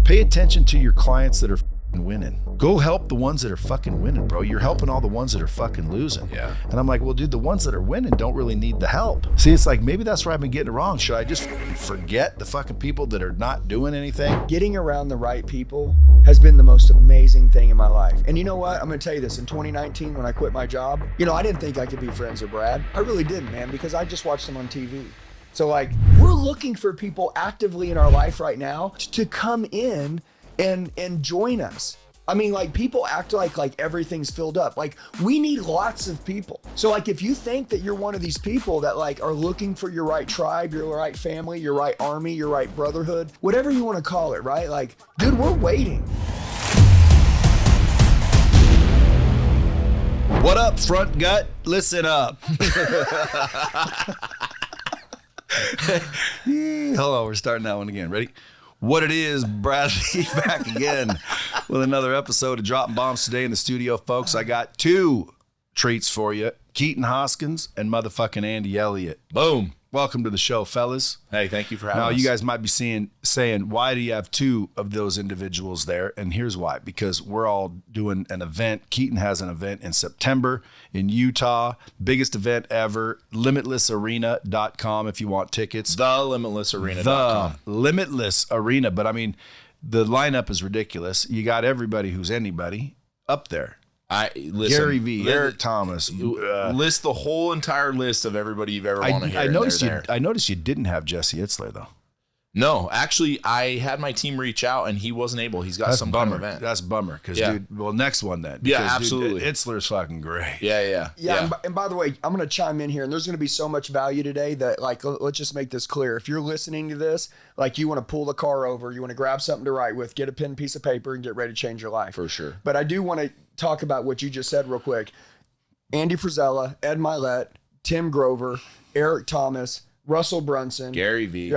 Pay attention to your clients that are winning. Go help the ones that are fucking winning, bro. You're helping all the ones that are fucking losing. Yeah. And I'm like, well, dude, the ones that are winning don't really need the help. See, it's like, maybe that's where I've been getting it wrong. Should I just forget the fucking people that are not doing anything? Getting around the right people has been the most amazing thing in my life. And you know what? I'm going to tell you this. In 2019, when I quit my job, I didn't think I could be friends with Brad. I really didn't, man, because I just watched him on TV. So like, we're looking for people actively in our life right now to come in and join us. I mean, like, people act like everything's filled up. Like, we need lots of people. So like, if you think that you're one of these people that like are looking for your right tribe, your right family, your right army, your right brotherhood, whatever you want to call it, right? Like, dude, we're waiting. What up, front gut? Listen up. Hello, we're starting that one again. Ready? What it is, Bradley, back again with another episode of Dropping Bombs today in the studio, folks. I got two treats for you. Keaton Hoskins and motherfucking Andy Elliott. Boom. Welcome to the show, fellas. Hey, thank you for having us. Now, you guys might be saying, why do you have two of those individuals there? And here's why. Because we're all doing an event. Keaton has an event in September in Utah. Biggest event ever. Limitlessarena.com if you want tickets. The Limitlessarena.com. The Limitless Arena. But I mean, the lineup is ridiculous. You got everybody who's anybody up there. Listen, Gary V, Eric Thomas. List the whole entire list of everybody you've ever want to hear. I noticed you didn't have Jesse Itzler, though. No, actually, I had my team reach out and he wasn't able. He's got some kind of event. That's bummer. Because, dude, well, next one then. Yeah, absolutely. Dude, Itzler's fucking great. Yeah. And by the way, I'm going to chime in here, and there's going to be so much value today that, like, let's just make this clear. If you're listening to this, like, you want to pull the car over, you want to grab something to write with, get a pen, piece of paper, and get ready to change your life. For sure. But I do want to talk about what you just said real quick. Andy Frisella, Ed Milet, Tim Grover, Eric Thomas, Russell Brunson, Gary V,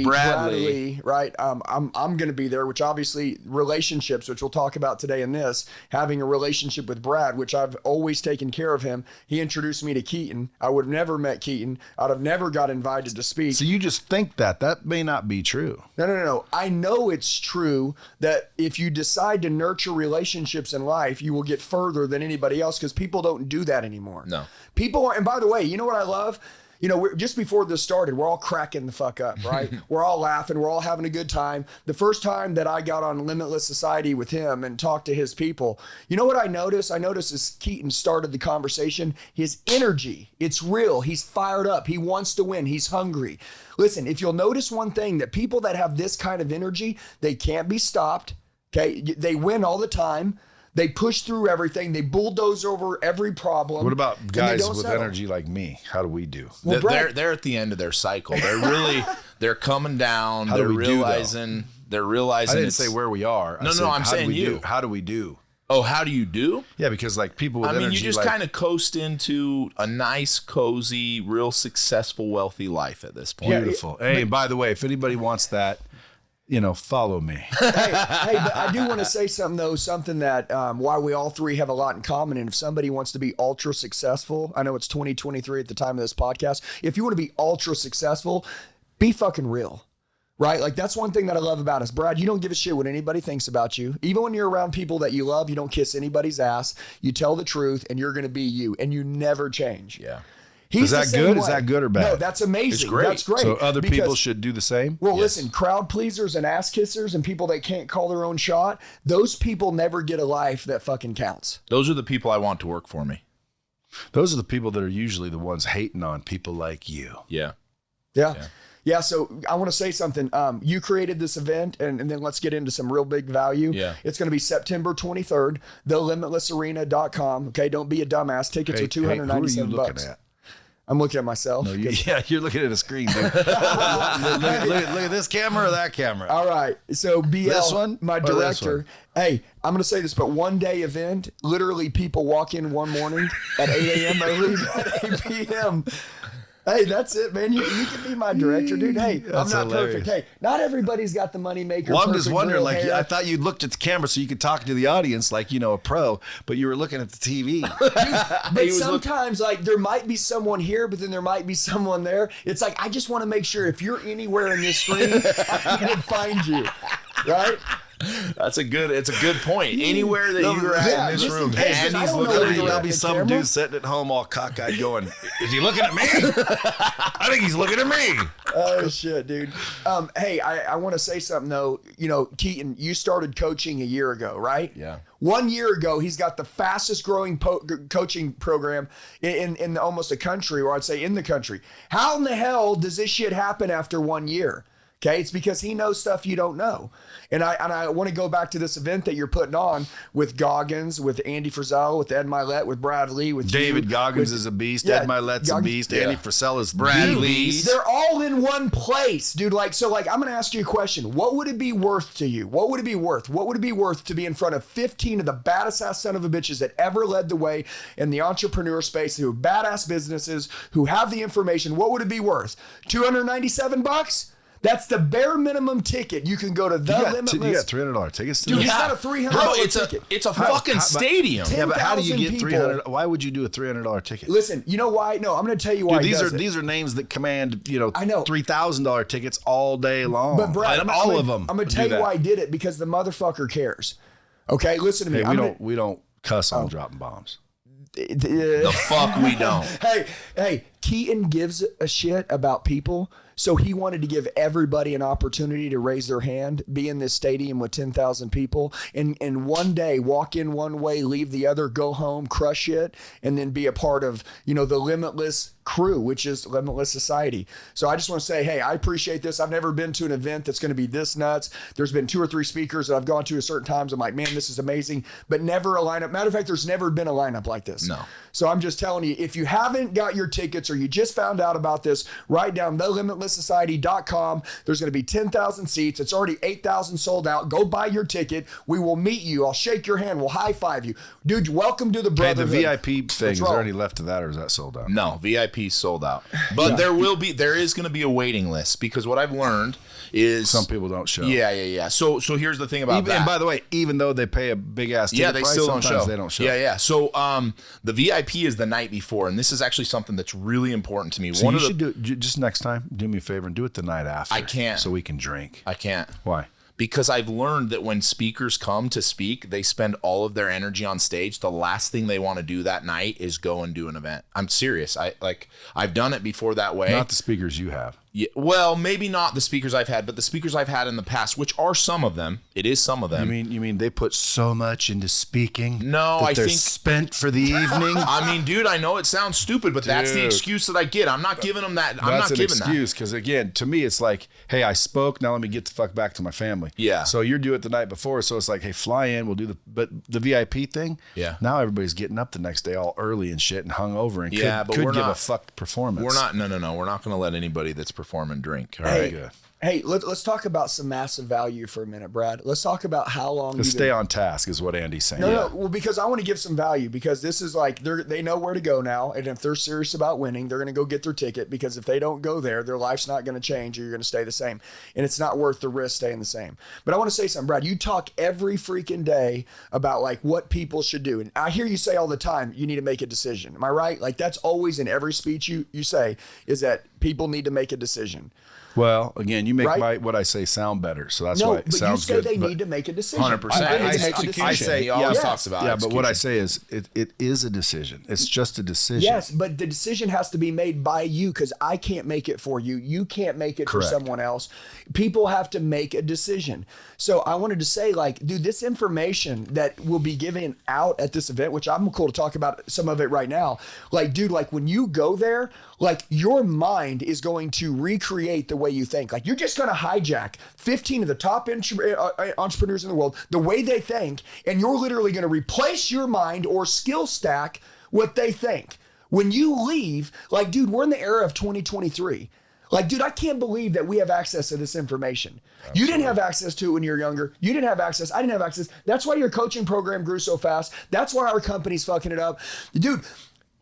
Bradley, right? I'm going to be there, which obviously relationships, which we'll talk about today in this, having a relationship with Brad, which I've always taken care of him. He introduced me to Keaton. I would have never met Keaton. I'd have never got invited to speak. So you just think that may not be true. No. I know it's true that if you decide to nurture relationships in life, you will get further than anybody else because people don't do that anymore. No. People are, and by the way, you know what I love? We're, just before this started, we're all cracking the fuck up, right? We're all laughing. We're all having a good time. The first time that I got on Limitless Society with him and talked to his people, you know what I noticed? I noticed as Keaton started the conversation, his energy, it's real. He's fired up. He wants to win. He's hungry. Listen, if you'll notice one thing, that people that have this kind of energy, they can't be stopped, okay? They win all the time. They push through everything. They bulldoze over every problem. What about guys with energy like me? How do we do? Well, they're at the end of their cycle. They're really they're coming down. They're realizing. I didn't say where we are. I'm saying you. How do we do? Oh, how do you do? Yeah, because like people with energy, you just kind of coast into a nice, cozy, real successful, wealthy life at this point. Beautiful. Hey, by the way, if anybody wants that, follow me. hey, but I do want to say something, though, something that why we all three have a lot in common. And if somebody wants to be ultra successful, I know it's 2023 at the time of this podcast. If you want to be ultra successful, be fucking real, right? Like, that's one thing that I love about us. Brad, you don't give a shit what anybody thinks about you. Even when you're around people that you love, you don't kiss anybody's ass. You tell the truth, and you're going to be you, and you never change. Yeah. Is that good? Is that good or bad? No, that's amazing. It's great. That's great. So other people should do the same? Well, listen, crowd pleasers and ass kissers and people that can't call their own shot, those people never get a life that fucking counts. Those are the people I want to work for me. Those are the people that are usually the ones hating on people like you. Yeah. Yeah, so I want to say something. You created this event, and then let's get into some real big value. Yeah. It's going to be September 23rd, thelimitlessarena.com. Okay, don't be a dumbass. Tickets are $297. Who are you looking at? I'm looking at myself. No, you're looking at a screen, dude. look at this camera or that camera. All right. So BL, this one, my director. Hey, I'm going to say this, but one day event, literally people walk in one morning at 8 a.m. I leave at 8 p.m. Hey, that's it, man. You can be my director, dude. Hey, That's I'm not hilarious. perfect. Hey, not everybody's got the money maker. Well, I'm just perfect wondering, real like, hair. I thought you looked at the camera so you could talk to the audience like, a pro, but you were looking at the TV. But sometimes, like, there might be someone here, but then there might be someone there. It's like, I just want to make sure if you're anywhere in this screen, I can find you. right? It's a good point. Anywhere that you were at in this room, hey, Andy's I don't know looking where at you're you. There'll be some dude sitting at home all cockeyed going, is he looking at me? I think he's looking at me. Oh shit, dude. Hey, I want to say something though. You know, Keaton, you started coaching a year ago, right? Yeah. 1 year ago, he's got the fastest growing coaching program in almost the country, or I'd say in the country. How in the hell does this shit happen after 1 year? Okay, it's because he knows stuff you don't know. And I want to go back to this event that you're putting on with Goggins, with Andy Frizzell, with Ed Milet, with Brad Lee, with David Goggins is a beast. Ed Milet's a beast. Andy Frizzell is Brad Lee. They're all in one place, dude. So I'm going to ask you a question. What would it be worth to you? What would it be worth? What would it be worth to be in front of 15 of the baddest ass son of a bitches that ever led the way in the entrepreneur space, who have badass businesses, who have the information? What would it be worth? $297? That's the bare minimum ticket. You can go to the Limitless. You got $300 tickets. Dude, he's got a $300 ticket. It's a fucking stadium. Yeah, but how do you get 10,000 $300? Why would you do a $300 ticket? Listen, you know why? No, I'm going to tell you why. Dude, these are names that command, I know. $3,000 tickets all day long. But Brad, and all of them. I'm going to tell you why I did it, because the motherfucker cares. Okay, listen to me. Hey, we don't cuss on dropping bombs. The fuck we don't. Hey, Keaton gives a shit about people. So he wanted to give everybody an opportunity to raise their hand, be in this stadium with 10,000 people, and one day walk in one way, leave the other, go home, crush it, and then be a part of, the Limitless crew, which is Limitless Society. So I just want to say, hey, I appreciate this. I've never been to an event that's going to be this nuts. There's been 2 or 3 speakers that I've gone to at certain times. I'm like, man, this is amazing, but never a lineup. Matter of fact, there's never been a lineup like this. No. So I'm just telling you, if you haven't got your tickets or you just found out about this, write down thelimitlesssociety.com. There's going to be 10,000 seats. It's already 8,000 sold out. Go buy your ticket. We will meet you. I'll shake your hand. We'll high five you. Dude, welcome to the brotherhood. Hey, the VIP thing is already left to that, or is that sold out? No, VIP sold out. But there is going to be a waiting list, because what I've learned is some people don't show. Yeah. So here's the thing about that. And by the way, even though they pay a big ass ticket they price, still don't show. They don't show. Yeah. So the VIP is the night before, and this is actually something that's really important to me. So you should do it just next time. Do me a favor and do it the night after. I can't. So we can drink. I can't. Why? Because I've learned that when speakers come to speak, they spend all of their energy on stage. The last thing they want to do that night is go and do an event. I'm serious. I've done it before that way. Not the speakers you have. Yeah, well, maybe not the speakers I've had, but the speakers I've had in the past, which are some of them. It is some of them. You mean they put so much into speaking? No, I think spent for the evening. I mean, dude, I know it sounds stupid, but that's the excuse that I get. I'm not giving them that. I'm not giving that. That's an excuse, because again, to me, it's like, hey, I spoke. Now let me get the fuck back to my family. Yeah. So you do it the night before, so it's like, hey, fly in. We'll do the VIP thing. Yeah. Now everybody's getting up the next day all early and shit and hungover and could give a fucked performance. We're not. No. We're not going to let anybody that's performing drink. All Hey, right. Hey, let's talk about some massive value for a minute, Brad. Let's talk about how long. Let's stay on task is what Andy's saying. No. Well, because I want to give some value, because this is like they know where to go now, and if they're serious about winning, they're going to go get their ticket, because if they don't go there, their life's not going to change, or you're going to stay the same, and it's not worth the risk staying the same. But I want to say something, Brad. You talk every freaking day about like what people should do, and I hear you say all the time, you need to make a decision. Am I right? Like that's always in every speech you say, is that people need to make a decision. Well, again, you make what I say sound better, so that's why it sounds good. No, but you say they need to make a decision. 100%. I say, he always talks about but what I say is it is a decision. It's just a decision. Yes, but the decision has to be made by you, because I can't make it for you. You can't make it for someone else. People have to make a decision. So I wanted to say, like, dude, this information that will be given out at this event, which I'm cool to talk about some of it right now. Like, dude, like when you go there, like your mind is going to recreate the way you think. Like you're just going to hijack 15 of the top entrepreneurs in the world, the way they think, and you're literally going to replace your mind or skill stack what they think. When you leave, like, dude, we're in the era of 2023. Like, dude, I can't believe that we have access to this information. Absolutely. You didn't have access to it when you were younger. You didn't have access. I didn't have access. That's why your coaching program grew so fast. That's why our company's fucking it up. Dude,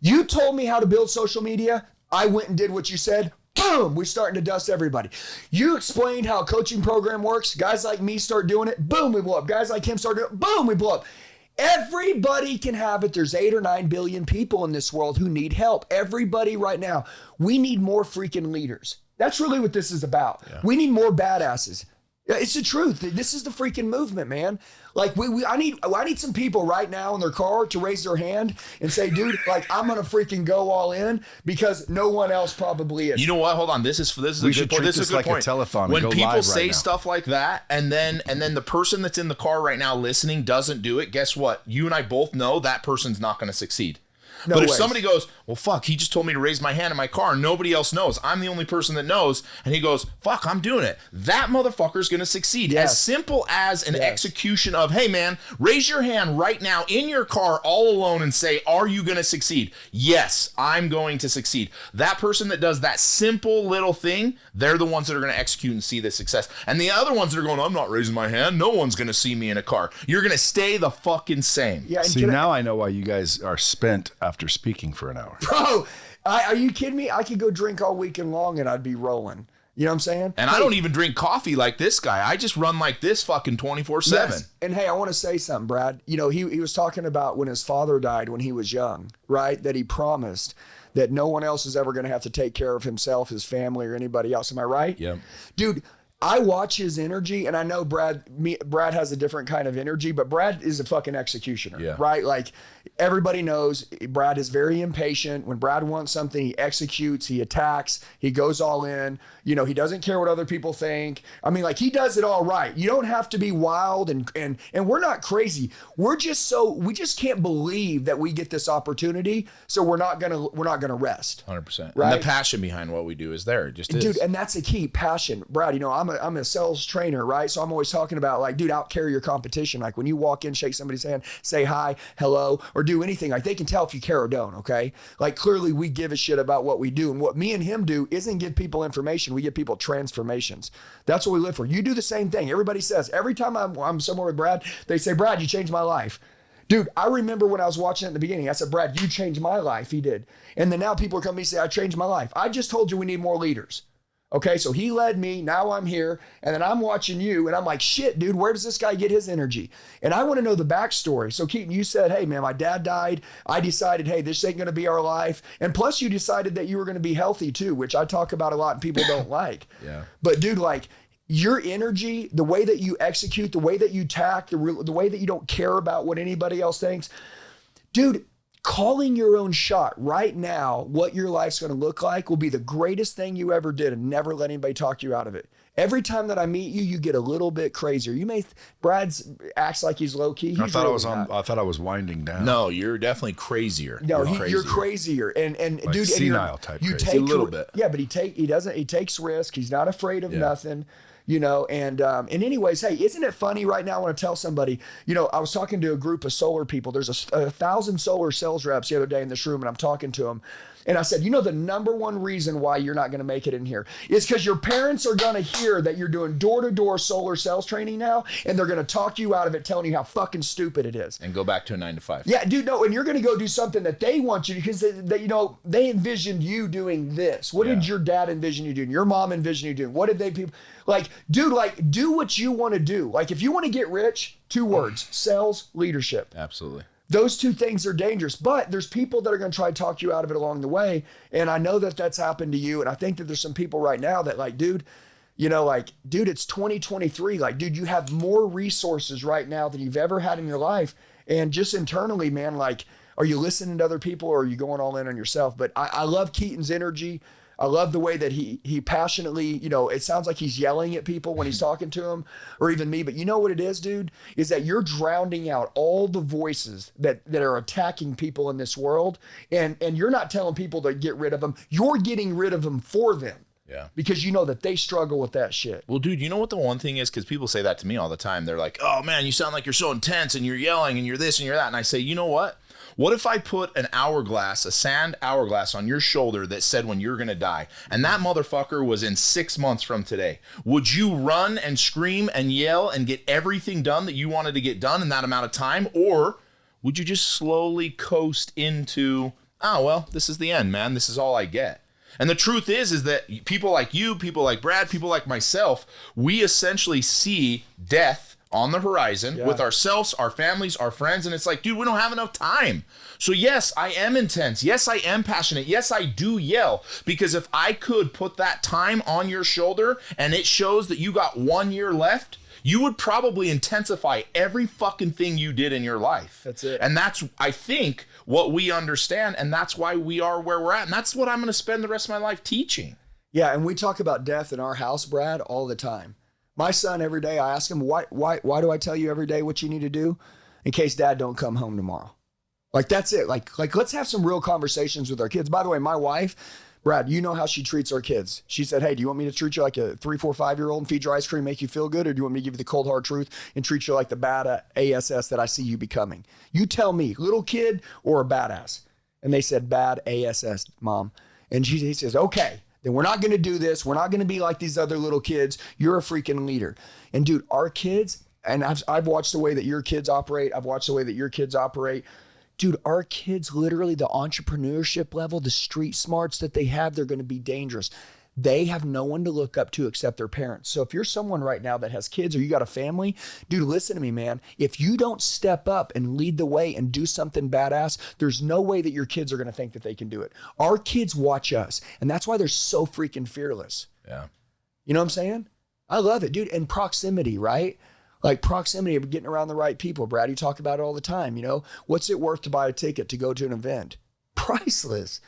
you told me how to build social media. I went and did what you said. Boom, we're starting to dust everybody. You explained how a coaching program works. Guys like me start doing it. Boom, we blow up. Guys like him start doing it. Boom, we blow up. Everybody can have it. There's 8 or 9 billion people in this world who need help. Everybody right now. We need more freaking leaders. That's really what this is about. Yeah. We need more badasses. Yeah, it's the truth. This is the freaking movement, man. Like I need some people right now in their car to raise their hand and say, dude, like I'm gonna freaking go all in because no one else probably is. You know what? Hold on. This is a good point. This is a good point. A telethon. When people say stuff like that, and then the person that's in the car right now listening doesn't do it, guess what? You and I both know that person's not going to succeed. No but if ways. somebody goes, well, fuck, he just told me to raise my hand in my car and nobody else knows. I'm the only person that knows. And he goes, fuck, I'm doing it. That motherfucker's going to succeed. Yes. As simple as an execution of, hey, man, raise your hand right now in your car all alone and say, are you going to succeed? Yes, I'm going to succeed. That person that does that simple little thing, they're the ones that are going to execute and see the success. And the other ones that are going, I'm not raising my hand. No one's going to see me in a car. You're going to stay the fucking same. Yeah. See, now I know why you guys are spent after speaking for an hour. Bro, are you kidding me? I could go drink all weekend long and I'd be rolling. You know what I'm saying? And I don't even drink coffee like this guy. I just run like this fucking 24/7. Yes. And hey, I want to say something, Brad. You know, he was talking about when his father died when he was young, right? That he promised that no one else is ever going to have to take care of himself, his family, or anybody else. Am I right? Yeah. Dude, I watch his energy, and I know Brad has a different kind of energy, but Brad is a fucking executioner, right? Like, everybody knows Brad is very impatient. When Brad wants something, he executes, he attacks, he goes all in. You know, he doesn't care what other people think. I mean, like, he does it all right. You don't have to be wild, and we're not crazy. We just can't believe that we get this opportunity, so we're not gonna rest. 100%. Right? And the passion behind what we do is there. It just is. Dude, and that's the key, passion. Brad, you know, I'm a sales trainer, right? So I'm always talking about, like, dude, out carry your competition. Like, when you walk in, shake somebody's hand, say hi, hello, or do anything, like, they can tell if you care or don't, okay? Like, clearly we give a shit about what we do. And what me and him do isn't give people information. We give people transformations. That's what we live for. You do the same thing. Everybody says, every time I'm somewhere with Brad, they say, Brad, you changed my life. Dude, I remember when I was watching it in the beginning, I said, Brad, you changed my life. He did. And then now people are coming to me and say, I changed my life. I just told you we need more leaders. Okay, so he led me, now I'm here, and then I'm watching you, and I'm like, shit, dude, where does this guy get his energy? And I want to know the backstory. So Keaton, you said, hey, man, my dad died. I decided, hey, this ain't going to be our life. And plus you decided that you were going to be healthy too, which I talk about a lot and people don't like. Yeah. But dude, like, your energy, the way that you execute, the way that you tack, the way that you don't care about what anybody else thinks, dude, calling your own shot right now, what your life's going to look like will be the greatest thing you ever did, and never let anybody talk you out of it. Every time that I meet you, you get a little bit crazier. You may, Brad's acts like he's low key. I thought I was winding down. No, you're definitely crazier. No, you're crazier. And like dude, senile type you crazy. take a little bit. Yeah, but he takes risk. He's not afraid of nothing. You know, and anyways, hey, isn't it funny right now? I want to tell somebody, you know, I was talking to a group of solar people. There's 1,000 solar sales reps the other day in this room, and I'm talking to them. And I said, you know, the number one reason why you're not going to make it in here is because your parents are going to hear that you're doing door-to-door solar sales training now, and they're going to talk you out of it, telling you how fucking stupid it is. And go back to a 9 to 5. Yeah, dude, no, and you're going to go do something that they want you to, because they, you know, they envisioned you doing this. What did your dad envision you doing? Your mom envision you doing? What did they people like, dude? Like, do what you want to do. Like, if you want to get rich, 2 words: sales, leadership. Absolutely. Those 2 things are dangerous, but there's people that are going to try to talk you out of it along the way. And I know that that's happened to you. And I think that there's some people right now that, like, dude, you know, like, dude, it's 2023. Like, dude, you have more resources right now than you've ever had in your life. And just internally, man, like, are you listening to other people, or are you going all in on yourself? But I love Keaton's energy. I love the way that he passionately, you know, it sounds like he's yelling at people when he's talking to them, or even me. But you know what it is, dude, is that you're drowning out all the voices that are attacking people in this world. And you're not telling people to get rid of them. You're getting rid of them for them. Yeah. Because you know that they struggle with that shit. Well, dude, you know what the one thing is? Because people say that to me all the time. They're like, oh, man, you sound like you're so intense, and you're yelling, and you're this, and you're that. And I say, you know what? What if I put an hourglass, a sand hourglass on your shoulder that said when you're going to die, and that motherfucker was in 6 months from today? Would you run and scream and yell and get everything done that you wanted to get done in that amount of time? Or would you just slowly coast into, oh, well, this is the end, man. This is all I get. And the truth is that people like you, people like Brad, people like myself, we essentially see death on the horizon with ourselves, our families, our friends. And it's like, dude, we don't have enough time. So yes, I am intense. Yes, I am passionate. Yes, I do yell, because if I could put that time on your shoulder and it shows that you got 1 year left, you would probably intensify every fucking thing you did in your life. That's it. And that's, I think, what we understand. And that's why we are where we're at. And that's what I'm going to spend the rest of my life teaching. Yeah. And we talk about death in our house, Brad, all the time. My son, every day, I ask him, why do I tell you every day what you need to do? In case dad don't come home tomorrow. Like, that's it. Like, let's have some real conversations with our kids. By the way, my wife, Brad, you know how she treats our kids. She said, hey, do you want me to treat you like a 3, 4, 5-year-old and feed you ice cream, make you feel good? Or do you want me to give you the cold, hard truth and treat you like the bad ASS that I see you becoming? You tell me, little kid or a badass? And they said, bad ASS, Mom. And he says, okay, then we're not going to do this. We're not going to be like these other little kids. You're a freaking leader. And dude, our kids, and I've watched the way that your kids operate. I've watched the way that your kids operate. Dude, our kids, literally the entrepreneurship level, the street smarts that they have, they're going to be dangerous. They have no one to look up to except their parents. So if you're someone right now that has kids or you got a family, dude, listen to me, man. If you don't step up and lead the way and do something badass, there's no way that your kids are going to think that they can do it. Our kids watch us, and that's why they're so freaking fearless. Yeah. You know what I'm saying? I love it, dude. And proximity, right? Like proximity of getting around the right people. Brad, you talk about it all the time. You know, what's it worth to buy a ticket to go to an event? Priceless.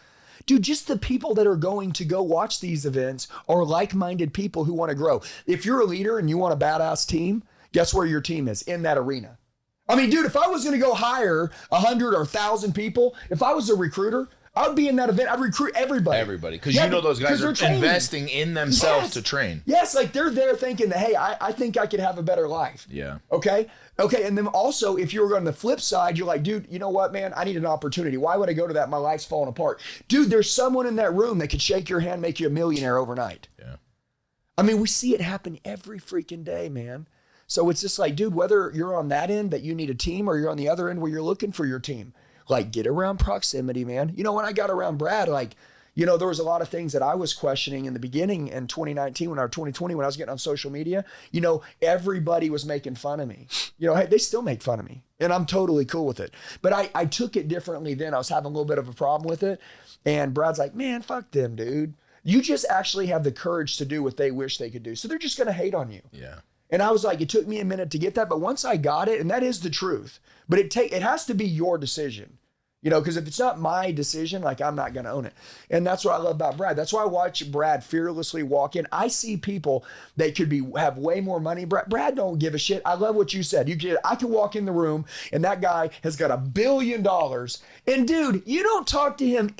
Dude, just the people that are going to go watch these events are like-minded people who want to grow. If you're a leader and you want a badass team, guess where your team is? In that arena. I mean, dude, if I was going to go hire 100 or 1,000 people, if I was a recruiter, I would be in that event. I'd recruit everybody. Everybody. Because you know those guys are investing in themselves to train. Yes, like they're there thinking that, hey, I think I could have a better life. Yeah. Okay. And then also, if you're on the flip side, you're like, dude, you know what, man? I need an opportunity. Why would I go to that? My life's falling apart. Dude, there's someone in that room that could shake your hand, make you a millionaire overnight. Yeah. I mean, we see it happen every freaking day, man. So it's just like, dude, whether you're on that end that you need a team or you're on the other end where you're looking for your team, like get around proximity, man. You know, when I got around Brad, like, you know, there was a lot of things that I was questioning in the beginning in 2019, when I was 2020, when I was getting on social media, you know, everybody was making fun of me. You know, hey, they still make fun of me and I'm totally cool with it. But I took it differently then. I was having a little bit of a problem with it. And Brad's like, man, fuck them, dude. You just actually have the courage to do what they wish they could do. So they're just going to hate on you. Yeah. And I was like, it took me a minute to get that. But once I got it, and that is the truth, but it has to be your decision, you know, because if it's not my decision, like I'm not going to own it. And that's what I love about Brad. That's why I watch Brad fearlessly walk in. I see people that could have way more money. Brad don't give a shit. I love what you said. I can walk in the room and that guy has got $1 billion. And dude, you don't talk to him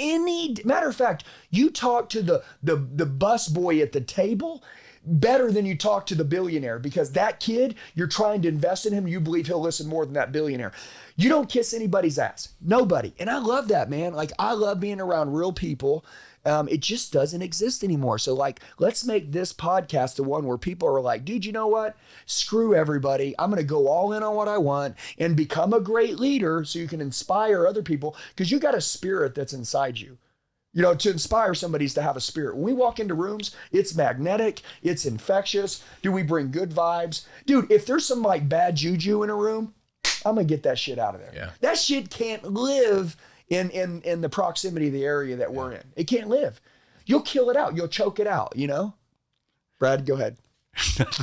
matter of fact, you talk to the bus boy at the table better than you talk to the billionaire, because that kid, you're trying to invest in him. You believe he'll listen more than that billionaire. You don't kiss anybody's ass. Nobody. And I love that, man. Like, I love being around real people. It just doesn't exist anymore. So like, let's make this podcast the one where people are like, dude, you know what? Screw everybody. I'm going to go all in on what I want and become a great leader so you can inspire other people, because you got a spirit that's inside you. You know, to inspire somebody is to have a spirit. When we walk into rooms, it's magnetic, it's infectious. Do we bring good vibes? Dude, if there's some like bad juju in a room, I'm gonna get that shit out of there. Yeah. That shit can't live in the proximity of the area that we're in. It can't live. You'll kill it out. You'll choke it out, you know? Brad, go ahead.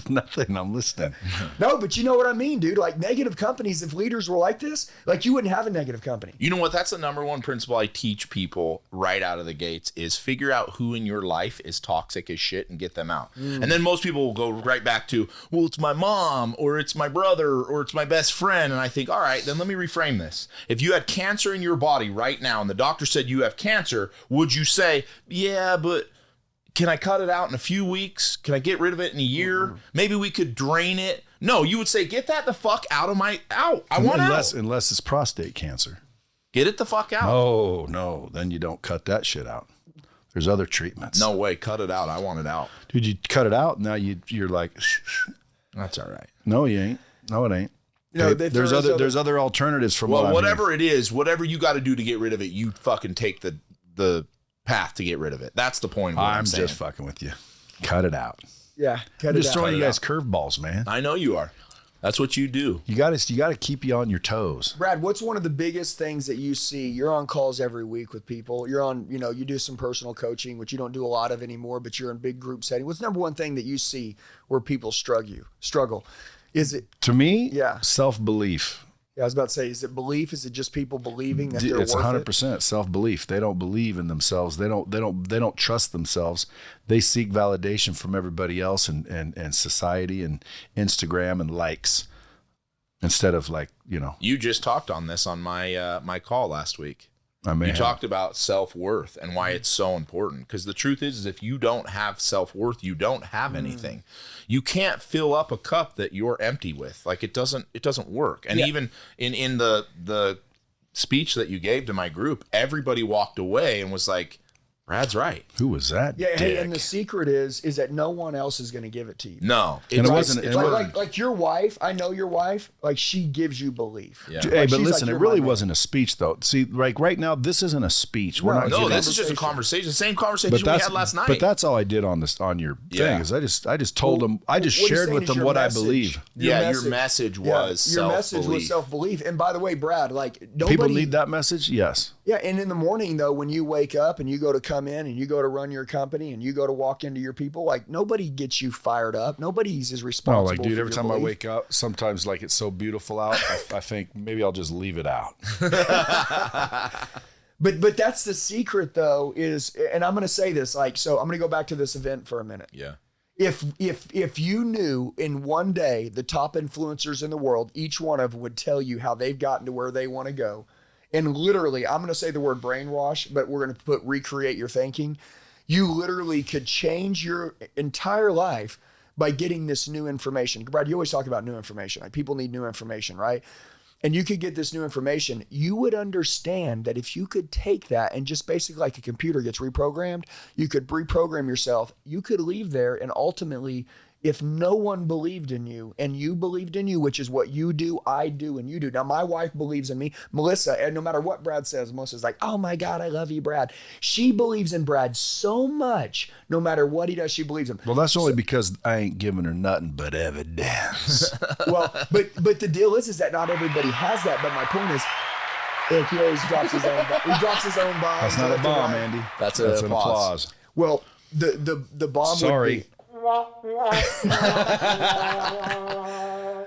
Nothing. I'm listening. No, but you know what I mean, dude. Like negative companies, if leaders were like this, like you wouldn't have a negative company. You know what? That's the number one principle I teach people right out of the gates is figure out who in your life is toxic as shit and get them out. And then most people will go right back to, well, it's my mom or it's my brother or it's my best friend. And I think, all right, then let me reframe this. If you had cancer in your body right now and the doctor said you have cancer, would you say, yeah, but can I cut it out in a few weeks? Can I get rid of it in a year? Maybe we could drain it. No, you would say, get that the fuck out. I want out. Unless it's prostate cancer. Get it the fuck out. No. Then you don't cut that shit out. There's other treatments. No way. Cut it out. I want it out. Dude, you cut it out. Now you're like, That's all right. No, you ain't. No, it ain't. You know, there's other alternatives from whatever it is, whatever you got to do to get rid of it, you fucking take the path to get rid of it. That's the point of what I'm saying. Just fucking with you. Cut it out. Yeah. I'm just throwing you guys curveballs, man. I know you are. That's what you do. You got to keep you on your toes. Brad, what's one of the biggest things that you see? You're on calls every week with people. You're on, you do some personal coaching, which you don't do a lot of anymore, but you're in big group setting. What's the number one thing that you see where people struggle? Is it, To me, Yeah. self-belief. I was about to say, is it belief? Is it just people believing that they're It's worth 100% self-belief. They don't believe in themselves. They don't trust themselves. They seek validation from everybody else and society and Instagram and likes instead of You just talked on this on my my call last week. You Talked about self-worth and why it's so important. Because the truth is if you don't have self-worth, you don't have anything. You can't fill up a cup that you're empty with. Like it doesn't work. And even in the speech that you gave to my group, everybody walked away and was like, Brad's right. Who was that? Yeah, hey, dick? and the secret is that no one else is going to give it to you. No. And it wasn't. Like your wife, I know your wife, like she gives you belief. Yeah. Hey, Like, but she's listen, like, it "You're really my man." wasn't a speech, though. See, like right now, this isn't a speech. We're No, not. it's No, getting- this is just a conversation. The same conversation but we that's had last night. But that's all I did on your Yeah. thing. Is I just told them. I just What he's shared saying with is them your what message. I believe. your message was your message self-belief. was self-belief. And by the way, Brad, like nobody People need that message. Yes. Yeah, and in the morning though, when you wake up and you go to come in and you go to run your company and you go to walk into your people, like nobody gets you fired up. Nobody's as No, responsible. like, dude, for every your time I belief. wake up, sometimes like it's so beautiful out, I think maybe I'll just leave it out. But that's the secret though, is, and I'm gonna say this, like, so I'm gonna go back to this event for a minute. Yeah. If you knew in one day the top influencers in the world, each one of them would tell you how they've gotten to where they want to go. And literally, I'm going to say the word brainwash, but we're going to put recreate your thinking. You literally could change your entire life by getting this new information. Brad, you always talk about new information. Like people need new information, right? And you could get this new information. You would understand that if you could take that and just basically like a computer gets reprogrammed, you could reprogram yourself. You could leave there and ultimately, if no one believed in you and you believed in you, which is what you do, I do, and you do. Now, my wife believes in me. Melissa, and no matter what Brad says, Melissa's like, oh my God, I love you, Brad. She believes in Brad so much. No matter what he does, she believes him. Well, that's only because I ain't giving her nothing but evidence. Well, but the deal is that not everybody has that. But my point is, look, he always drops his own. He drops his own bomb. That's not a bomb, Andy. That's an an applause. Well, the bomb. Sorry. Would be,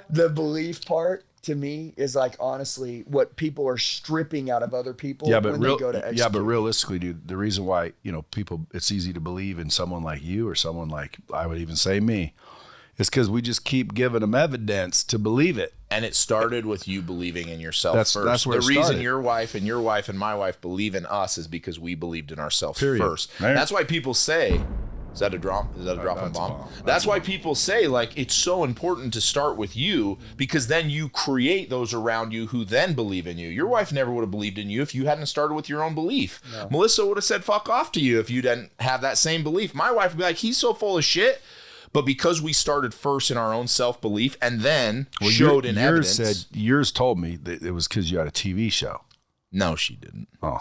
the belief part to me is like honestly what people are stripping out of other people Yeah, but when they go to execute. but realistically, dude, the reason why people, it's easy to believe in someone like you or someone like I would even say me, is because we just keep giving them evidence to believe it. And it started with you believing in yourself That's first. where The it reason started. your wife and my wife believe in us is because we believed in ourselves Period. first. Right. That's why people say, is that a drop? Is that a dropping that's a bomb? bomb. That's why people say like it's so important to start with you because then you create those around you who then believe in you. Your wife never would have believed in you if you hadn't started with your own belief. No. Melissa would have said fuck off to you if you didn't have that same belief. My wife would be like, he's so full of shit. But because we started first in our own self-belief and then showed in evidence. Yours told me that it was because you had a TV show. No, she didn't. Oh.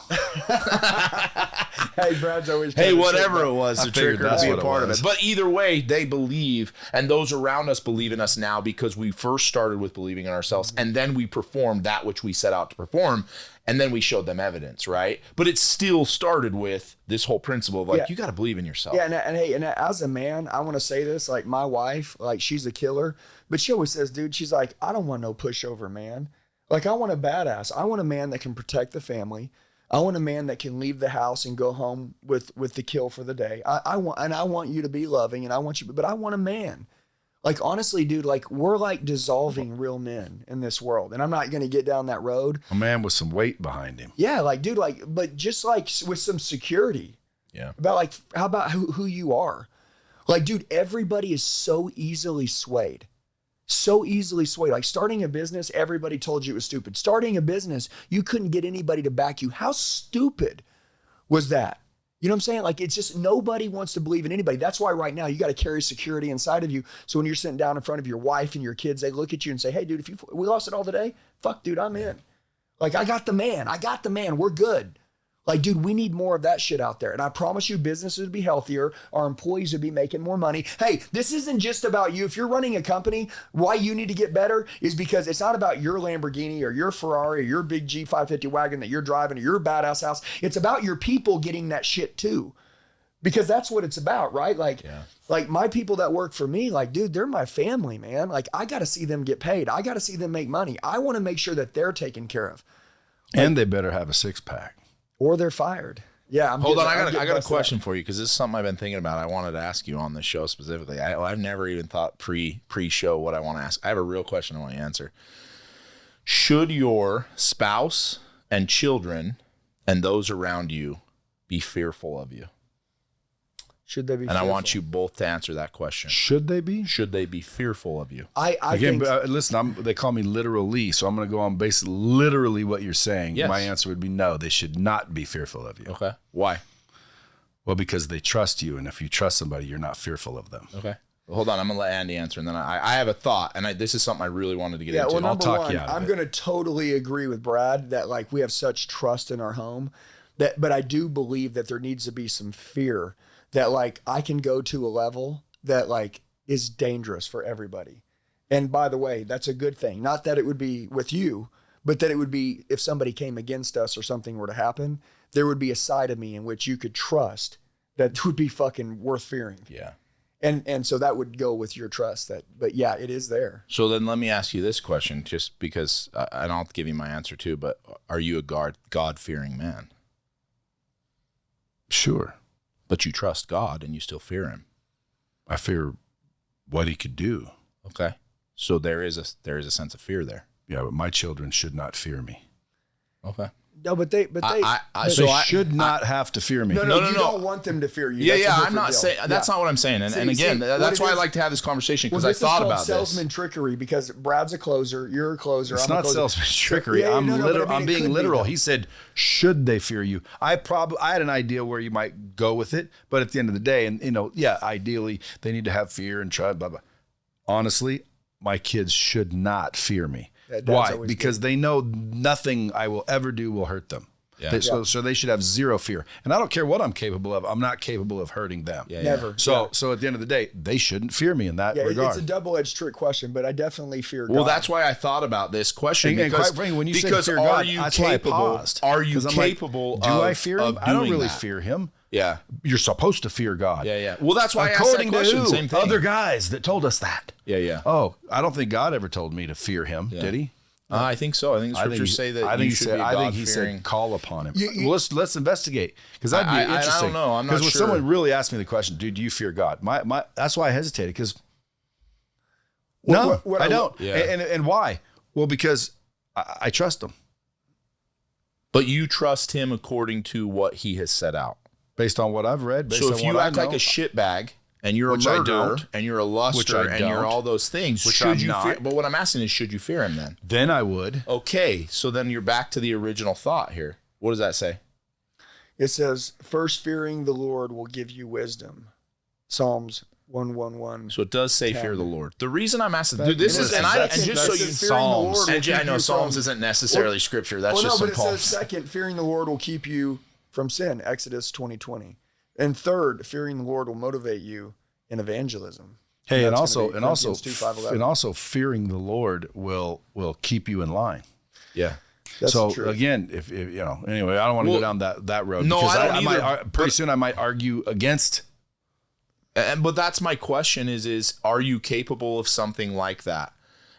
Hey, Brad's always. Hey, trying to whatever say it was, I the figured trigger to that's be a what it part of was. it. But either way, they believe, and those around us believe in us now because we first started with believing in ourselves, and then we performed that which we set out to perform, and then we showed them evidence, right? But it still started with this whole principle of like, Yeah. you got to believe in yourself. Yeah, and hey, and as a man, I want to say this. Like my wife, like she's a killer, but she always says, "Dude, she's like, I don't want no pushover man. Like I want a badass. I want a man that can protect the family. I want a man that can leave the house and go home with the kill for the day. I want you to be loving, and I want you, but I want a man. Like honestly, dude, like we're like dissolving real men in this world, and I'm not gonna get down that road. A man with some weight behind him. Yeah, like dude, like but just like with some security. Yeah. About like how about who you are. Like, dude, everybody is so easily swayed. So easily swayed. Like starting a business, everybody told you it was stupid. Starting a business, you couldn't get anybody to back you. How stupid was that? You know what I'm saying? Like it's just nobody wants to believe in anybody. That's why right now you got to carry security inside of you. So when you're sitting down in front of your wife and your kids, they look at you and say, hey, dude, if we lost it all today, fuck, dude, I'm in. Like I got the man. We're good. Like, dude, we need more of that shit out there. And I promise you, businesses would be healthier. Our employees would be making more money. Hey, this isn't just about you. If you're running a company, why you need to get better is because it's not about your Lamborghini or your Ferrari or your big G550 wagon that you're driving or your badass house. It's about your people getting that shit too. Because that's what it's about, right? Like, like my people that work for me, like, dude, they're my family, man. Like, I got to see them get paid. I got to see them make money. I want to make sure that they're taken care of. And they better have a 6-pack. Or they're fired. Yeah. Hold on. I got a question for you because this is something I've been thinking about. I wanted to ask you on the show specifically. I've never even thought pre-show what I want to ask. I have a real question I want you to answer. Should your spouse and children and those around you be fearful of you? Should they be fearful? I want you both to answer that question. Should they be? Should they be fearful of you? Again, listen, they call me Literal Lee, so I'm going to go on basically literally what you're saying. Yes. My answer would be no, they should not be fearful of you. Okay. Why? Well, because they trust you, and if you trust somebody, you're not fearful of them. Okay. Well, hold on, I'm going to let Andy answer, and then I have a thought, and this is something I really wanted to get into. Well, I'll talk you out of I'm it. going to totally agree with Brad that like we have such trust in our home but I do believe that there needs to be some fear that like I can go to a level that like is dangerous for everybody. And by the way, that's a good thing. Not that it would be with you, but that it would be if somebody came against us or something were to happen, there would be a side of me in which you could trust that would be fucking worth fearing. Yeah. And so that would go with your trust but yeah, it is there. So then let me ask you this question, just because, and I'll give you my answer too, but are you a God-fearing man? Sure. But you trust God and you still fear him. I fear what he could do. Okay. So there is a sense of fear there. Yeah, but my children should not fear me. Okay. No, but they should not have to fear me. No, you don't want them to fear you. Yeah, I'm not saying that's not what I'm saying. And again, that's why I like to have this conversation because I thought about this. Salesman trickery because Brad's a closer, you're a closer. It's not salesman trickery. I'm being literal. He said, "Should they fear you?" I had an idea where you might go with it, but at the end of the day, and ideally they need to have fear and try blah blah. Honestly, my kids should not fear me. Why? Because they know nothing I will ever do will hurt them. Yeah. So they should have zero fear. And I don't care what I'm capable of. I'm not capable of hurting them. Never. So at the end of the day, they shouldn't fear me in that regard. It's a double-edged trick question, but I definitely fear God. Well, that's why I thought about this question. And quite frankly, when you say fear God, that's why I paused. Are you capable do I fear him? I don't really fear him. Yeah. You're supposed to fear God. Yeah. Well, that's why I asked that question. Same thing. Other guys that told us that. Yeah. Oh, I don't think God ever told me to fear him, did he? I think so. I think the scriptures say that you should be a God-fearing. I think he said call upon him. Let's investigate because that'd be interesting. I don't know. I'm not sure. Because when someone really asked me the question, do you fear God? That's why I hesitated because I don't. Yeah. And why? Well, because I trust him. But you trust him according to what he has set out. Based on what I've read. So if you act like a shitbag and you're a murderer and you're a luster and you're all those things, should you fear? But what I'm asking is, should you fear him then? Then I would. Okay, so then you're back to the original thought here. What does that say? It says, first fearing the Lord will give you wisdom. Psalms 111. So it does say fear the Lord. The reason I'm asking, dude, this is, and just so you, Psalms. And I know Psalms isn't necessarily scripture. That's just some poems. It says second, fearing the Lord will keep you from sin. Exodus 20:20. And third, fearing the Lord will motivate you in evangelism. Hey, and also fearing the Lord will keep you in line. Yeah. That's true. Again, if anyway, I don't want to go down that road. No, because I don't either. Pretty soon I might argue against. But that's my question is are you capable of something like that?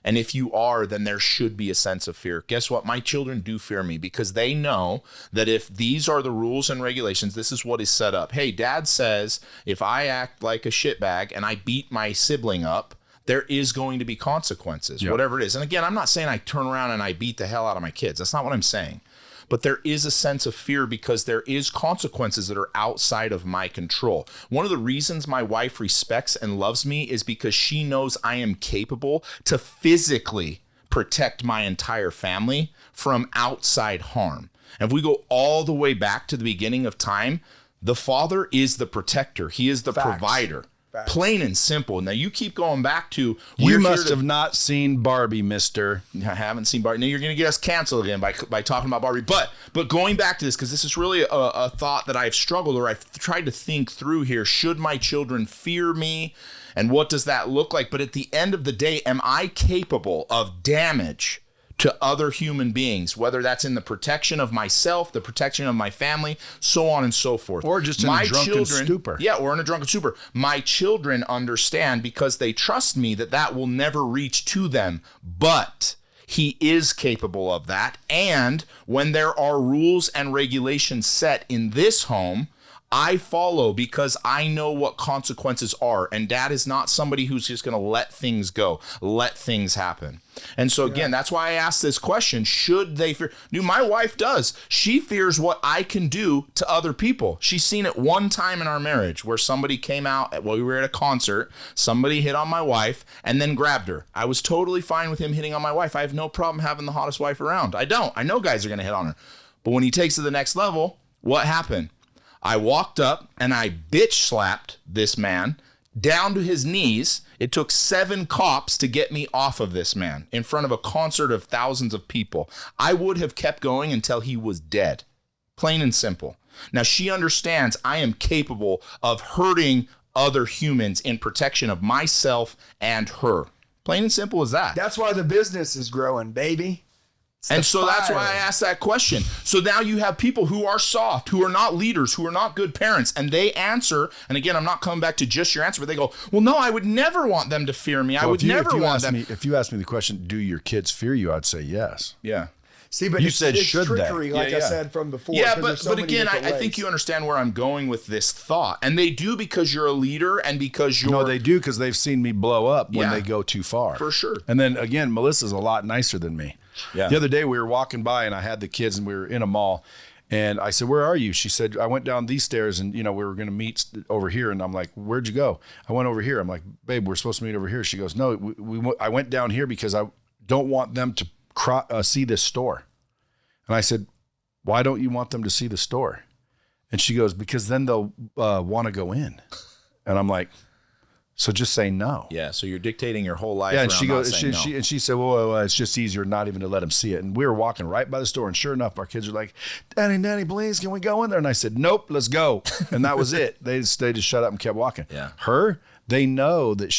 And if you are, then there should be a sense of fear. Guess what? My children do fear me because they know that if these are the rules and regulations, this is what is set up. Hey, dad says if I act like a shitbag and I beat my sibling up, there is going to be consequences, whatever it is. And again, I'm not saying I turn around and I beat the hell out of my kids. That's not what I'm saying. But there is a sense of fear because there is consequences that are outside of my control. One of the reasons my wife respects and loves me is because she knows I am capable to physically protect my entire family from outside harm. And if we go all the way back to the beginning of time, the father is the protector. He is the provider. Facts. Plain and simple. Now you keep going back to You must have not seen Barbie, mister. I haven't seen Barbie. Now you're going to get us canceled again by talking about Barbie. But going back to this, because this is really a thought that I've struggled, or I've tried to think through here. Should my children fear me? And what does that look like? But at the end of the day, am I capable of damage to other human beings, whether that's in the protection of myself, the protection of my family, so on and so forth. Or just in a drunken stupor. Yeah, or in a drunken stupor. My children understand, because they trust me, that will never reach to them. But he is capable of that. And when there are rules and regulations set in this home, I follow, because I know what consequences are. And Dad is not somebody who's just going to let things go, let things happen. And so again, that's why I asked this question. Should they fear? Dude, my wife does. She fears what I can do to other people. She's seen it one time in our marriage where somebody came out while we were at a concert, somebody hit on my wife and then grabbed her. I was totally fine with him hitting on my wife. I have no problem having the hottest wife around. I don't. I know guys are going to hit on her. But when he takes it to the next level, what happened? I walked up and I bitch slapped this man down to his knees. It took 7 cops to get me off of this man in front of a concert of thousands of people. I would have kept going until he was dead. Plain and simple. Now she understands I am capable of hurting other humans in protection of myself and her. Plain and simple as that. That's why the business is growing, baby. And so that's why I asked that question. So now you have people who are soft, who are not leaders, who are not good parents, and they answer. And again, I'm not coming back to just your answer, but they go, well, no, I would never want them to fear me. I would never want them. If you ask me the question, do your kids fear you? I'd say yes. Yeah. See, but You it's, said it's should trickery, they? like Yeah, I yeah. said from before. Yeah, 'cause there's so but many again, different I think ways. you understand where I'm going with this thought. And they do, because you're a leader and because you're... No, they do, because they've seen me blow up when Yeah. they go too far. For sure. And then again, Melissa's a lot nicer than me. Yeah. The other day we were walking by and I had the kids and we were in a mall. And I said, where are you? She said, I went down these stairs and, we were going to meet over here. And I'm like, where'd you go? I went over here. I'm like, babe, we're supposed to meet over here. She goes, no, I went down here because I don't want them to see this store. And I said, why don't you want them to see the store? And she goes, because then they'll want to go in. And I'm like, so just say no. Yeah, so you're dictating your whole life. Yeah, and she around goes, not saying no. she said, well, it's just easier not even to let them see it. And we were walking right by the store, and sure enough, our kids are like, Daddy, please, can we go in there? And I said, nope, let's go. And that was it. They just shut up and kept walking. Yeah. Her, they know that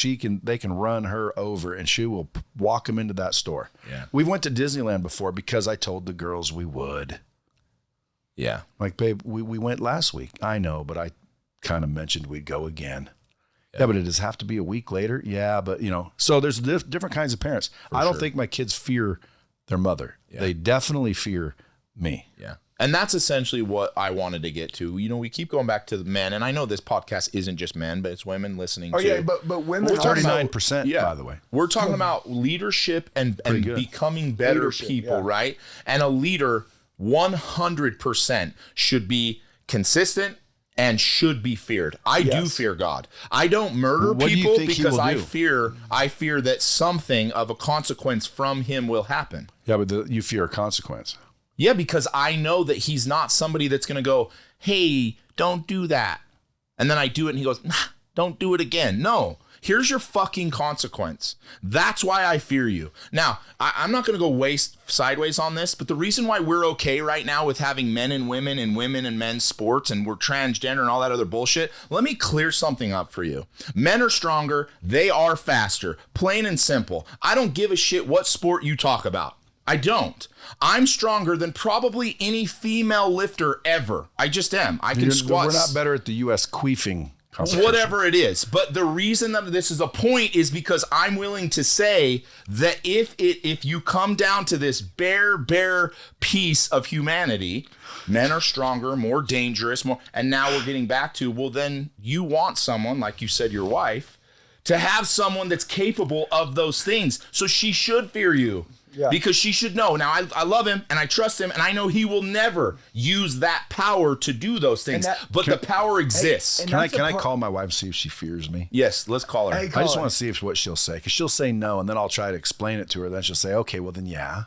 they can run her over, and she will walk them into that store. Yeah. We went to Disneyland before because I told the girls we would. Yeah. Like, babe, we went last week. I know, but I kind of mentioned we'd go again. Yeah, but does it have to be a week later? Yeah, but so there's different kinds of parents. I don't think my kids fear their mother. Yeah. They definitely fear me. Yeah. And that's essentially what I wanted to get to. We keep going back to the men, and I know this podcast isn't just men, but it's women listening too. Yeah, but women We're talking 39%, by the way. We're talking about leadership and becoming better Leadership, people, yeah. right? And a leader 100% should be consistent and should be feared. I do fear God. I don't murder What do you people think he because will I do? fear that something of a consequence from him will happen. Yeah, but you fear a consequence. Yeah, because I know that he's not somebody that's going to go, hey, don't do that. And then I do it and he goes, nah, don't do it again. No, here's your fucking consequence. That's why I fear you. Now, I'm not going to go sideways on this, but the reason why we're okay right now with having men and women and men's sports and we're transgender and all that other bullshit, let me clear something up for you. Men are stronger. They are faster. Plain and simple. I don't give a shit what sport you talk about. I don't. I'm stronger than probably any female lifter ever. I just am. I can squat. We're not better at the U.S. queefing competition. Whatever it is. But the reason that this is a point is because I'm willing to say that if you come down to this bare piece of humanity, men are stronger, more dangerous, and now we're getting back to, well, then you want someone, like you said, your wife, to have someone that's capable of those things. So she should fear you. Yeah. Because she should know. Now, I love him and I trust him and I know he will never use that power to do those things. But the power exists. Can I call my wife and see if she fears me? Yes, let's call her. Hey, I just want to see what she'll say, because she'll say no, and then I'll try to explain it to her. Then she'll say, okay, well then yeah.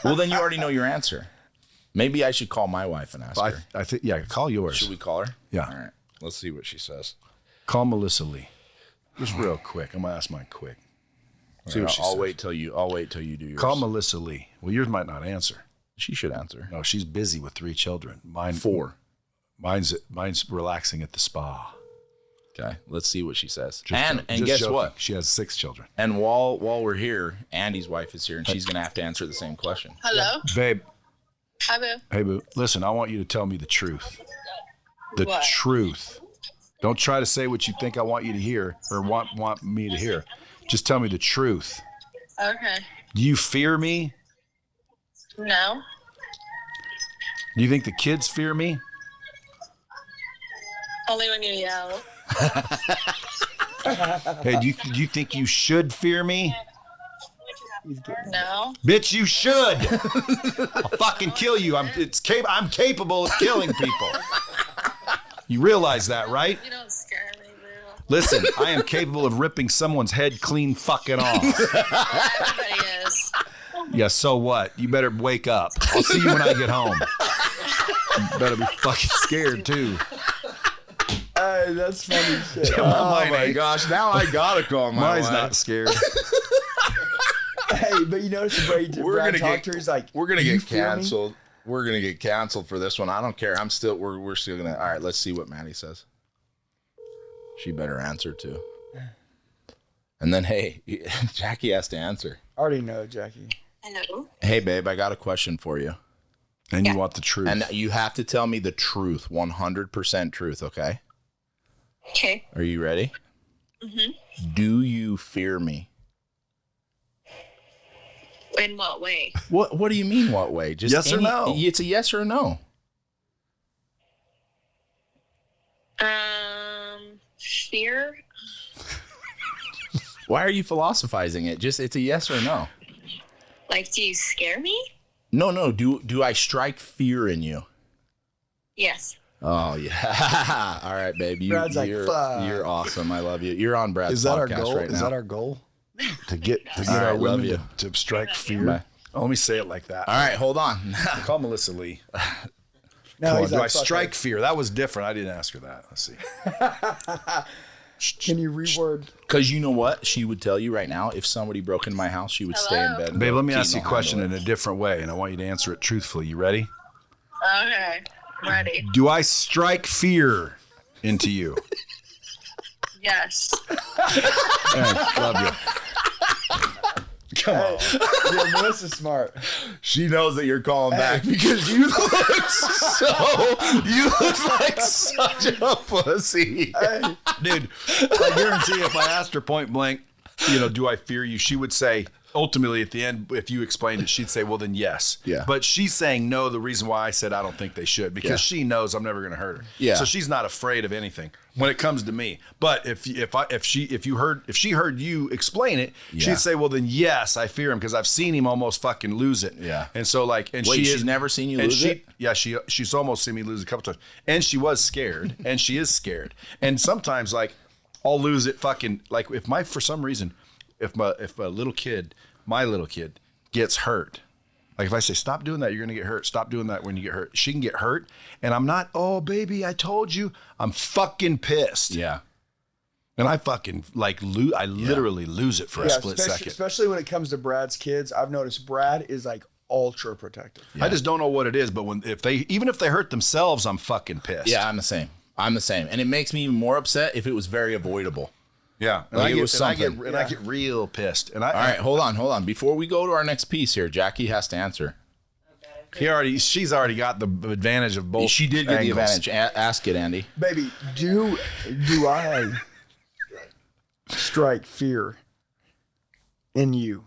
Well, then you already know your answer. Maybe I should call my wife and ask her. I think, yeah, call yours. Should we call her? Yeah. All right. Let's see what she says. Call Melissa Lee. Just real quick. I'm gonna ask mine quick. See Right, what she I'll says. wait till you do yours. Call Melissa Lee. Well, yours might not answer. She should answer. No, she's busy with 3 children. Mine 4. Mine's relaxing at the spa. Okay, let's see what she says. Just Guess joking. what? She has 6 children. And while we're here, Andy's wife is here, and she's gonna have to answer the same question. Hello. Babe. Hi, boo. Hey, boo. Listen, I want you to tell me the truth. The What? truth. Don't try to say what you think I want you to hear or want me to hear. Just tell me the truth. Okay. Do you fear me? No. Do you think the kids fear me? Only when you yell. Hey, do you think you should fear me? No. Bitch, you should. I'll fucking kill you. I'm capable of killing people. You realize that, right? You don't scare me, boo. Listen, I am capable of ripping someone's head clean fucking off. Everybody is. Yeah, so what? You better wake up. I'll see you when I get home. You better be fucking scared, too. Hey, that's funny shit. Oh my gosh! Now I gotta call my Mine's wife. not scared. Hey, but you notice the way Brad talked to her, he's like, We're gonna "You get fear me?" canceled. We're gonna get canceled for this one. I don't care. We're still gonna. All right, let's see what Maddie says. She better answer too. And then, hey, Jackie has to answer. I already know, Jackie. Hello. Hey, babe, I got a question for you. And you want the truth. And you have to tell me the truth, 100% truth, okay? Okay. Are you ready? Mm-hmm. Do you fear me? In what way? What do you mean, what way? Just Yes or no? It's a yes or a no. Fear? Why are you philosophizing it? It's a yes or no. Like, do you scare me? No. Do I strike fear in you? Yes. Oh yeah. All right, babe. Brad's like, "Fuck." You're awesome. I love you. You're on Brad's Is that our podcast goal? right now. Is that our goal? to get All our right, love women you. to strike fear. Bye. Oh, let me say it like that. All right, hold on. Call Melissa Lee. No, Come on, he's do like, I "Fuck strike it." fear? That was different. I didn't ask her that. Let's see. Can you reword? Because you know what? She would tell you right now, if somebody broke into my house, she would stay in Hello? bed. and Babe, go, let me "Keaton ask you a will question handle in a different way, and I want you to answer it truthfully. You ready? Okay. Ready. Do I strike fear into you? Yes. Thanks. Love you. Come on. Yeah, Melissa's smart. it." She knows that you're calling back because you look like such a pussy. Hey, Dude, I guarantee if I asked her point blank, do I fear you? She would say, ultimately at the end, if you explained it, she'd say, well, then yes. Yeah. But she's saying no, the reason why I said I don't think they should, because Yeah. she knows I'm never going to hurt her. Yeah. So she's not afraid of anything when it comes to me. But if she heard you explain it, Yeah. she'd say, well, then yes, I fear him because I've seen him almost fucking lose it. Yeah. And so Wait, she's never seen you lose it? Yeah, she's almost seen me lose a couple times. And she was scared, and she is scared. And sometimes, like, I'll lose it fucking, like, for some reason, if a little kid, my little kid, gets hurt, like if I say, stop doing that, you're going to get hurt. Stop doing that when you get hurt. She can get hurt, and I'm not, oh, baby, I told you. I'm fucking pissed. Yeah. And I fucking, I literally lose it for a split second. especially when it comes to Brad's kids. I've noticed Brad is like ultra protective. I just don't know what it is, but even if they hurt themselves, I'm fucking pissed. Yeah, I'm the same. And it makes me even more upset if it was very avoidable. Yeah, and Like I it get, was and I get, something. and I get real pissed. And All right, hold on. Before we go to our next piece here, Jackie has to answer. she's already got the advantage of both. She did get the angles. advantage. Ask it, Andy. Baby, do I strike fear in you?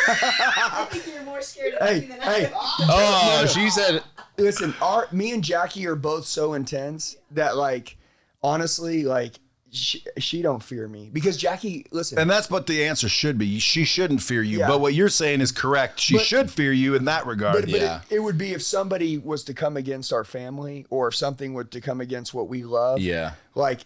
I think you're more scared of me than I am. Oh, she said. Listen, me and Jackie are both so intense that, like, honestly, like, she don't fear me because Jackie, listen. And that's what the answer should be. She shouldn't fear you. Yeah. But what you're saying is correct. She But- should fear you in that regard. But Yeah. it would be if somebody was to come against our family or if something were to come against what we love. Yeah. Like,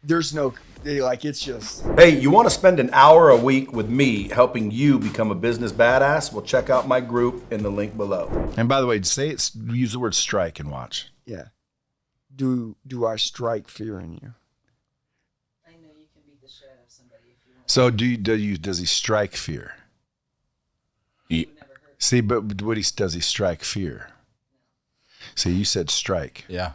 there's no, like, it's just. Hey, you want to spend an hour a week with me helping you become a business badass? Well, check out my group in the link below. And by the way, use the word strike and watch. Yeah. Do I strike fear in you? So does he strike fear? See, but does he strike fear? See, you said strike. Yeah.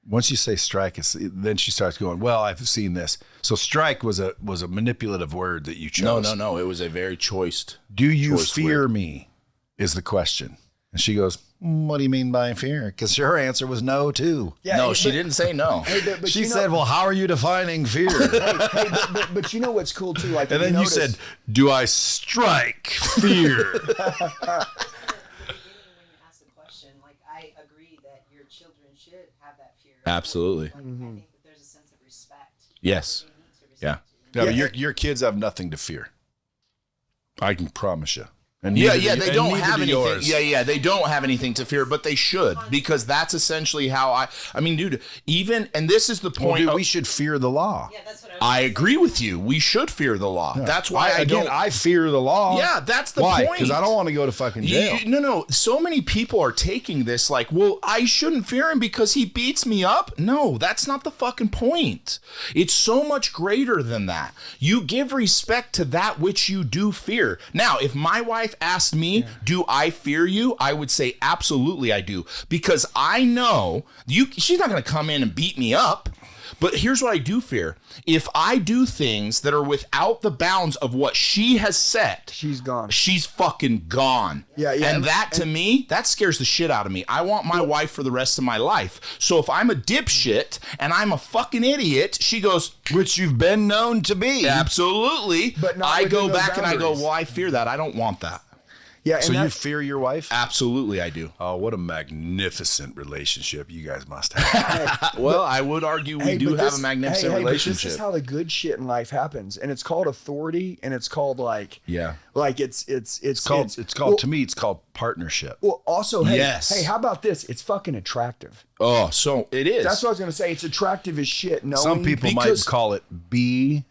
Once you say strike, then she starts going, well, I've seen this. So strike was a manipulative word that you chose. No. It was a very choiced. Do you choice fear word. me is the question. And she goes, what do you mean by fear? Because her answer was no, too. Yeah, No, she didn't say no. Hey, but She you know- said, well, how are you defining fear? hey, but you know what's cool too? Like, And if then you notice- said, do I strike fear? When you ask the question, like, I agree that your children should have that fear. Absolutely. Like, I think that there's a sense of respect. Yes. They need to respect Yeah. you. No, but your kids have nothing to fear. I can promise you. And Yeah, neither do- they and don't neither have do anything. yours. Yeah, they don't have anything to fear, but they should, because that's essentially how I mean, dude, even, and this is the Well, point. dude, of- we should fear the law. Yeah, that's what I agree with you. We should fear the law. That's why I don't. I fear the law. Yeah, that's the Why? point. Because I don't want to go to fucking jail. No. So many people are taking this like, well, I shouldn't fear him because he beats me up. No, that's not the fucking point. It's so much greater than that. You give respect to that which you do fear. Now, if my wife asked me, do I fear you? I would say, absolutely I do. Because I know she's not going to come in and beat me up. But here's what I do fear. If I do things that are without the bounds of what she has set, she's gone. she's fucking gone. Yeah. And that, to me, that scares the shit out of me. I want my wife for the rest of my life. So if I'm a dipshit and I'm a fucking idiot, she goes, Which you've been known to be. absolutely. But not I go within those back and I go, boundaries. well, I fear that. I don't want that. Yeah. So you fear your wife? Absolutely, I do. Oh, what a magnificent relationship you guys must have. Well, I would argue we do have a magnificent But relationship. this is how the good shit in life happens, and it's called authority, and it's called like Yeah. like it's It's called to me, it's called partnership. Well, also, hey, Yes. hey, how about this? It's fucking attractive. Oh, so it is. That's what I was gonna say. It's attractive as shit. Knowing Some people because- might call it BDE.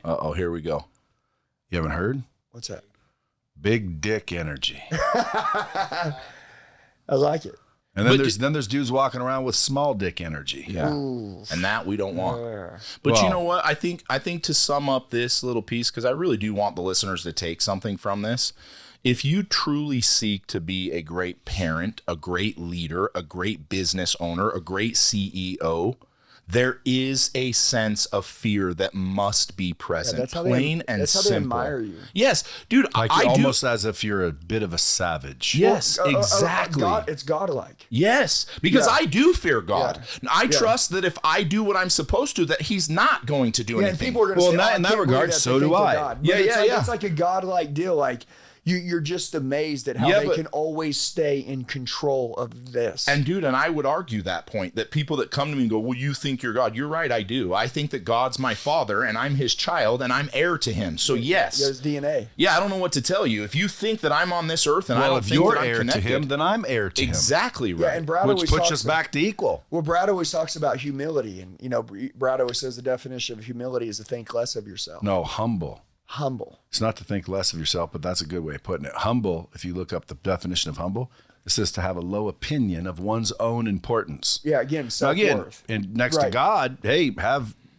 Uh-oh, here we go. You haven't heard? What's that? Big dick energy. I like it. And then But there's dudes walking around with small dick energy. Yeah. And that we don't want. Yeah. But you Well- know what? I think to sum up this little piece, because I really do want the listeners to take something from this. If you truly seek to be a great parent, a great leader, a great business owner, a great CEO, there is a sense of fear that must be present. that's how plain and that's how simple. they admire you. Yes, dude. Like I do. almost as if you're a bit of a savage. Yes, exactly. It's godlike. Yes, because Yeah. I do fear God. Yeah. I trust that if I do what I'm supposed to, that He's not going to do Yeah, and anything. people are gonna Well, say, in that- "Oh, I in that can't believe regard, that so they do think they're I. God." But Yeah, it's yeah, like, yeah. It's like a godlike deal. Like you're just amazed at how Yeah, they but- can always stay in control of this. And dude, and I would argue that point, that people that come to me and go, well, you think you're God. You're right, I do. I think that God's my father and I'm his child and I'm heir to him. So yes. There's DNA. Yeah, I don't know what to tell you. If you think that I'm on this earth and I Well, don't if think you're that I'm heir to connected, him, then I'm heir to exactly Yeah, right. and Brad him. always Which puts talks us back to equal. Well, Brad always talks about humility, and Brad always says the definition of humility is to think less of yourself. No, humble. Humble. It's not to think less of yourself, but that's a good way of putting it. Humble, if you look up the definition of humble, it says to have a low opinion of one's own importance. Yeah, again, Now self-worth. again, and next to Right. God, hey,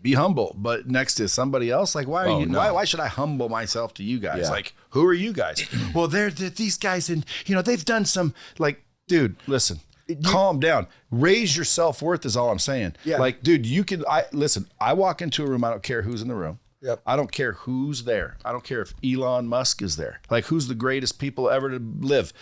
be humble. But next to somebody else, like why are Oh, you? no. Why should I humble myself to you guys? Yeah. Like who are you guys? Well, they're these guys, and they've done some like, dude, listen. Calm down. Raise your self-worth is all I'm saying. Yeah. Like, dude, I walk into a room, I don't care who's in the room. Yep. I don't care who's there. I don't care if Elon Musk is there. Like, who's the greatest people ever to live?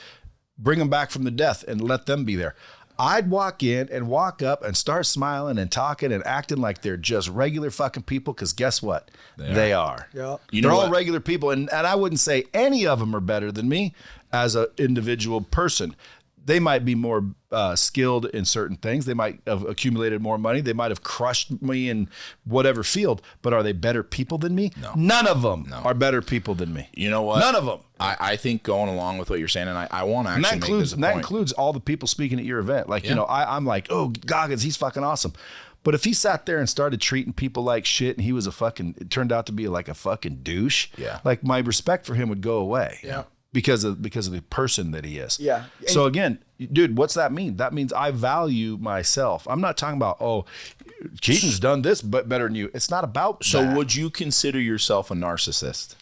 Bring them back from the death and let them be there. I'd walk in and walk up and start smiling and talking and acting like they're just regular fucking people, because guess what? They are. Yeah. You know They're all what? regular people, and I wouldn't say any of them are better than me as an individual person. They might be more skilled in certain things. They might have accumulated more money. They might have crushed me in whatever field. But are they better people than me? No. None of them are better people than me. You know what? None of them. I think going along with what you're saying, and I want to And actually make this a that point. includes all the people speaking at your event. Like, Yeah. I'm like, oh, Goggins, he's fucking awesome. But if he sat there and started treating people like shit and it turned out to be like a fucking douche, Yeah. like my respect for him would go away. Yeah. because of the person that he is. Yeah. So again, dude, what's that mean? That means I value myself. I'm not talking about, oh, Keaton's done this but better than you. It's not about So that. would you consider yourself a narcissist?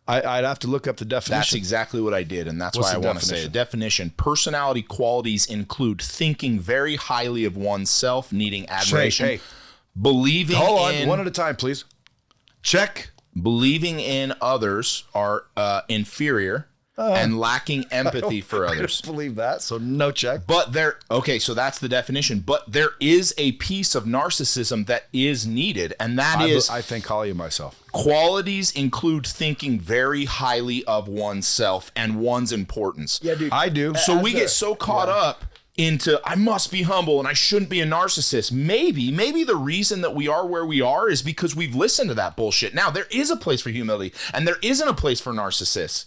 I'd have to look up the definition. That's exactly what I did, and that's What's why I the want to say definition? the definition. Personality qualities include thinking very highly of oneself, needing admiration, Hey, believing hold on, in one at a time, please. Check. believing in others are inferior and lacking empathy for others. Believe that. So no check. But so that's the definition. But there is a piece of narcissism that is needed, and that is I think highly of myself. qualities include thinking very highly of oneself and one's importance. Yeah, dude. I do. So we get so caught up into I must be humble and I shouldn't be a narcissist. Maybe the reason that we are where we are is because we've listened to that bullshit. Now, there is a place for humility and there isn't a place for narcissists.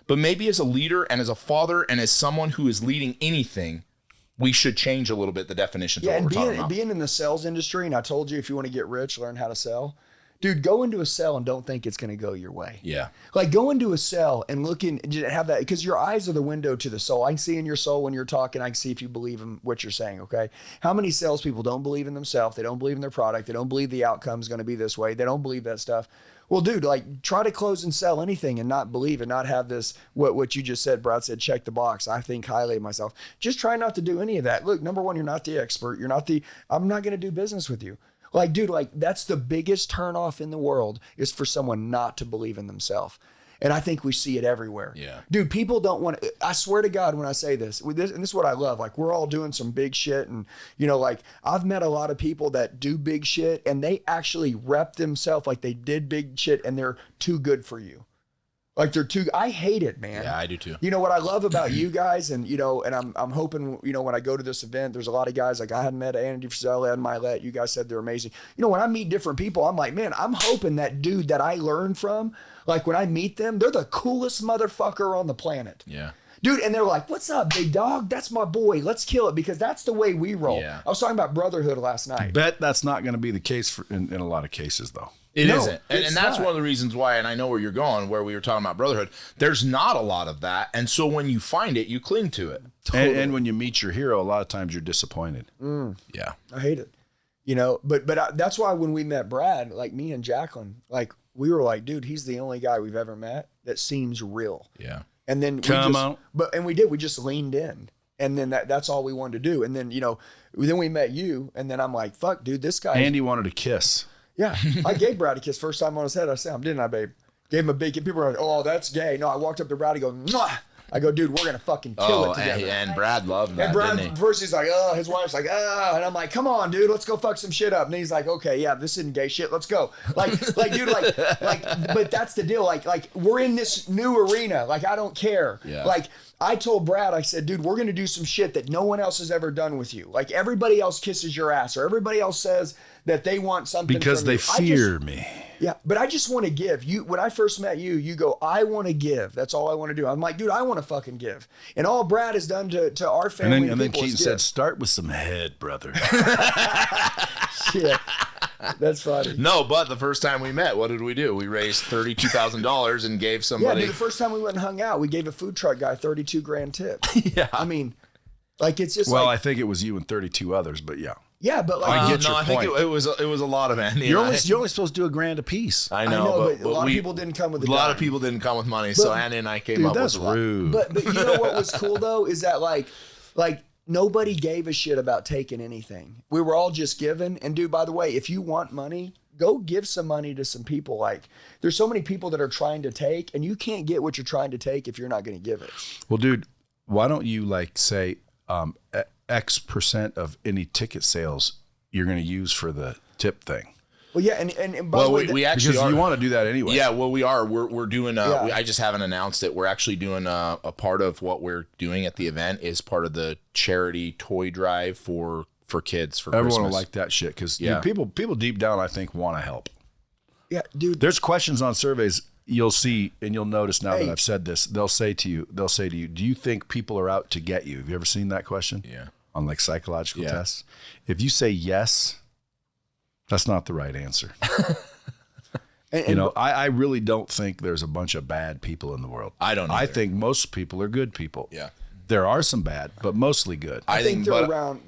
But maybe as a leader and as a father and as someone who is leading anything, we should change a little bit the definitions Yeah, of what and we're talking about. being in the sales industry, and I told you if you want to get rich, learn how to sell. Dude, go into a sell and don't think it's going to go your way. Yeah. Like go into a cell and look in, and have that, because your eyes are the window to the soul. I can see in your soul when you're talking. I can see if you believe in what you're saying. Okay. How many salespeople don't believe in themselves? They don't believe in their product. They don't believe the outcome is going to be this way. They don't believe that stuff. Well, dude, like try to close and sell anything and not believe and not have this, what you just said, Brad said, check the box. I think highly of myself. Just try not to do any of that. Look, number one, you're not the expert. I'm not going to do business with you. Like, dude, like that's the biggest turnoff in the world is for someone not to believe in themselves. And I think we see it everywhere. Yeah. Dude, people don't want to, I swear to God, when I say this, and this is what I love, like we're all doing some big shit. And, like I've met a lot of people that do big shit and they actually rep themselves like they did big shit and they're too good for you. Like I hate it, man. Yeah, I do too. What I love about you guys and, and I'm hoping, when I go to this event, there's a lot of guys, like I hadn't met Andy and Milet. You guys said they're amazing. When I meet different people, I'm like, man, I'm hoping that dude that I learned from, like when I meet them, they're the coolest motherfucker on the planet. Yeah. Dude, and they're like, what's up, big dog? That's my boy. Let's kill it, because that's the way we roll. Yeah. I was talking about brotherhood last night. Bet that's not going to be the case in a lot of cases, though. It No, isn't. And it's that's not. one of the reasons why, and I know where you're going, where we were talking about brotherhood. There's not a lot of that. And so when you find it, you cling to it. And when you meet your hero, a lot of times you're disappointed. Yeah. I hate it. But that's why when we met Brad, like me and Jaqueline, like we were like, dude, he's the only guy we've ever met that seems real. Yeah. And then we just leaned in. And then that's all we wanted to do. And then, then we met you, and then I'm like, fuck, dude, this guy. Andy wanted a kiss. Yeah. I gave Brad a kiss first time on his head. I said, didn't I, babe? Gave him a big kiss. People were like, oh, that's gay. No, I walked up to Brad and go, mwah. I go, dude, we're going to fucking kill it together. And Brad loved that, And Brad, didn't he? first he's like, oh, his wife's like, oh, and I'm like, come on, dude, let's go fuck some shit up. And he's like, okay, yeah, this isn't gay shit, let's go. Like, dude, but that's the deal. Like, we're in this new arena. Like, I don't care. Yeah. Like, I told Brad, I said, dude, we're gonna do some shit that no one else has ever done with you. Like, everybody else kisses your ass, or everybody else says that they want something Because from they you. fear me. Yeah, but I just want to give. You, when I first met you, you go, I want to give. That's all I want to do. I'm like, dude, I want to fucking give. And all Brad has done to our family. And then people Keaton is said, give. start with some head, brother. Shit. That's funny. No, but the first time we met, what did we do? We raised $32,000 and gave Yeah, somebody. dude, the first time we went and hung out, we gave a food truck guy 32 grand tip. Yeah. I mean, like, it's just Well, I like, think it was you and 32 others, but yeah. yeah, but like, I get no, your I think point. it was a lot of Andy. You're and only supposed to do $1,000 a piece. I I know, know, but a but lot we, of people didn't come with a lot dime. of people didn't come with money, so But- Andy and I came Dude, up that's with a lot. rude. But you know what was cool though is that like nobody gave a shit about taking anything. We were all just giving. And dude, by the way, if you want money, go give some money to some people. Like, there's so many people that are trying to take, and you can't get what you're trying to take if you're not going to give it. Well, dude, why don't you like say X percent of any ticket sales you're going to use for the tip thing? Well, yeah, and by Well, the way, we actually Because are. you want to do that anyway. Yeah, well, we are. We're doing. Yeah. I just haven't announced it. We're actually doing a part of what we're doing at the event is part of the charity toy drive for kids for Everyone Christmas. will like that shit because Yeah. people deep down, I think, want to help. yeah, dude, There's questions on surveys you'll see, and you'll notice now Hey. that I've said this. They'll say to you, do you think people are out to get you? Have you ever seen that question? Yeah. On like psychological Yeah. tests. If you say yes, that's not the right answer. And, I really don't think there's a bunch of bad people in the world. I don't I either. think most people are good people. Yeah. There are some bad, but mostly good. I think they're but around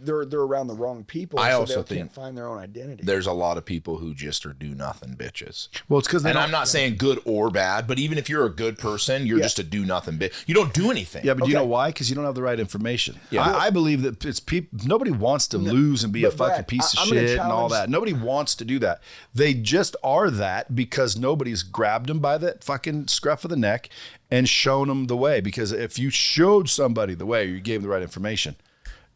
the wrong people. I so also they can't think find their own identity. there's a lot of people who just are do nothing bitches. Well, it's because And I'm not saying good or bad, but even if you're a good person, you're just a do nothing bitch. You don't do anything. Yeah, but you know why? Because you don't have the right information. Yeah. I believe that it's people. Nobody wants to lose and be a but fucking Brad, piece of I'm gonna shit and all challenge- that. Nobody wants to do that. They just are that because nobody's grabbed them by the fucking scruff of the neck and shown them the way. Because if you showed somebody the way, or you gave them the right information,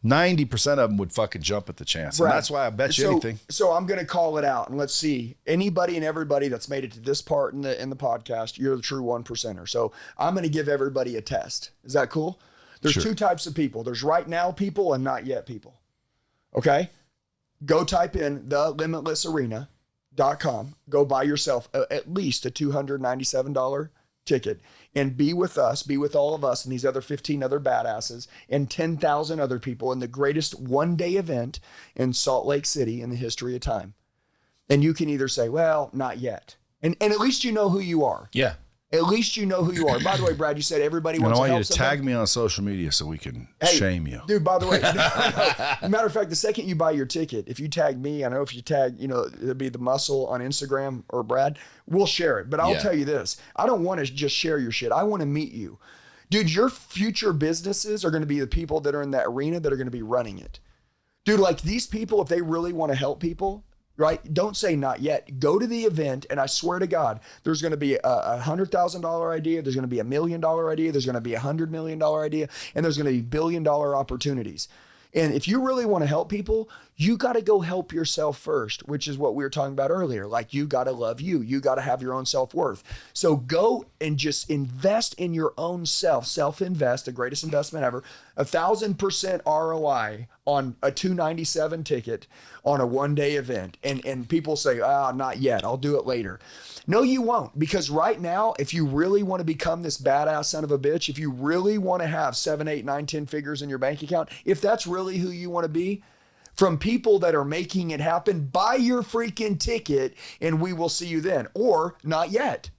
90% of them would fucking jump at the chance. Brad, And that's why I bet you anything. So I'm going to call it out, and let's see. Anybody and everybody that's made it to this part in the podcast, you're the true 1%er. So I'm going to give everybody a test. Is that cool? There's Sure. two types of people. There's right now people and not yet people. Okay? Go type in thelimitlessarena.com. Go buy yourself at least a $297 ticket and be with us, be with all of us and these other 15 other badasses and 10,000 other people in the greatest one-day event in Salt Lake City in the history of time. And you can either say, well, not yet. And at least you know who you are. Yeah. At least you know who you are. By the way, Brad, you said everybody And I wants to want help you to somebody. tag me on social media so we can Hey, shame you. Dude, by the way, matter of fact, the second you buy your ticket, if you tag me, I know if you tag, it'd be the muscle on Instagram or Brad, we'll share it. But I'll tell you this, I don't want to just share your shit. I want to meet you. Dude, your future businesses are going to be the people that are in that arena that are going to be running it. Dude, like these people, if they really want to help people, right? Don't say not yet. Go to the event, and I swear to God, there's going to be a $100,000 idea. There's going to be $1 million idea. There's going to be $100 million idea, and there's going to be $1 billion opportunities. And if you really want to help people, you got to go help yourself first, which is what we were talking about earlier. Like you got to love you. You got to have your own self-worth. So go and just invest in your own self. Self-invest, the greatest investment ever. 1,000% ROI on a $297 ticket on a one-day event. And people say, not yet. I'll do it later. No, you won't. Because right now, if you really want to become this badass son of a bitch, if you really want to have 7, 8, 9, 10 figures in your bank account, if that's really who you want to be, from people that are making it happen, buy your freaking ticket and we will see you then. Or not yet.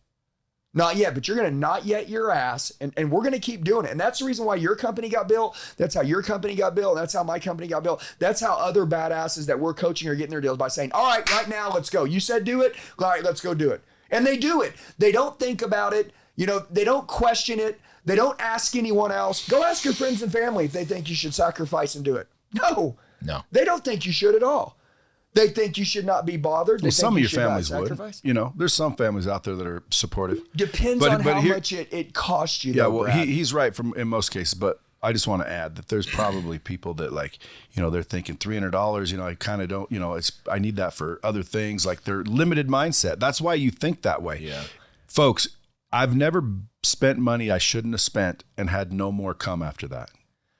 Not yet, but you're going to not yet your ass, and we're going to keep doing it. And that's the reason why your company got built. That's how your company got built. That's how my company got built. That's how other badasses that we're coaching are getting their deals, by saying, all right now, let's go. You said do it. All right, let's go do it. And they do it. They don't think about it. They don't question it. They don't ask anyone else. Go ask your friends and family if they think you should sacrifice and do it. No. They don't think you should at all. They think you should not be bothered. Well, some of your families would. There's some families out there that are supportive. Depends on how much it costs you. Yeah, though, well, Brad. he's right in most cases, but I just want to add that there's probably people that they're thinking $300. I kind of don't. I need that for other things. Like their limited mindset. That's why you think that way. Yeah, folks. I've never spent money I shouldn't have spent and had no more come after that.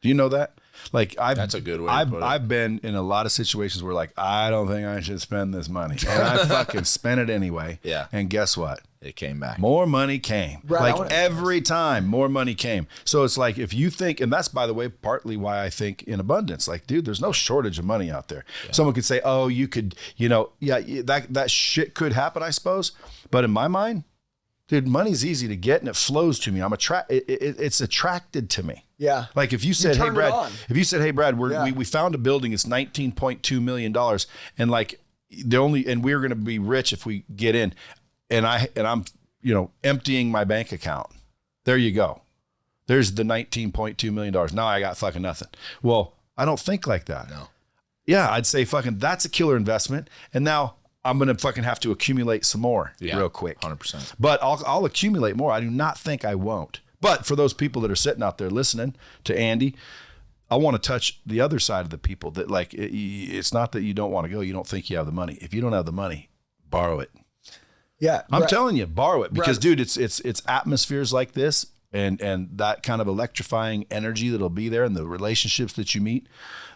Do you know that? That's a good way to put it. I've been in a lot of situations where I don't think I should spend this money. And I fucking spent it anyway. Yeah. And guess what? It came back. More money came. Brad, every time, more money came. So it's like if you think, and that's, by the way, partly why I think in abundance. Dude, there's no shortage of money out there. Yeah. Someone could say, oh, you could, that shit could happen, I suppose. But in my mind, dude, money's easy to get and it flows to me. It's attracted to me. Yeah. Like if you said, hey Brad, we found a building, it's $19.2 million. And we're going to be rich if we get in. And I'm, emptying my bank account. There you go. There's the $19.2 million. Now I got fucking nothing. Well, I don't think like that. No. Yeah. I'd say that's a killer investment. And now I'm going to fucking have to accumulate some more real quick. 100%. But I'll accumulate more. I do not think I won't. But for those people that are sitting out there listening to Andy, I want to touch the other side of the people that it's not that you don't want to go. You don't think you have the money. If you don't have the money, borrow it. Yeah. I'm telling you, borrow it because dude, it's atmospheres like this and that kind of electrifying energy that'll be there and the relationships that you meet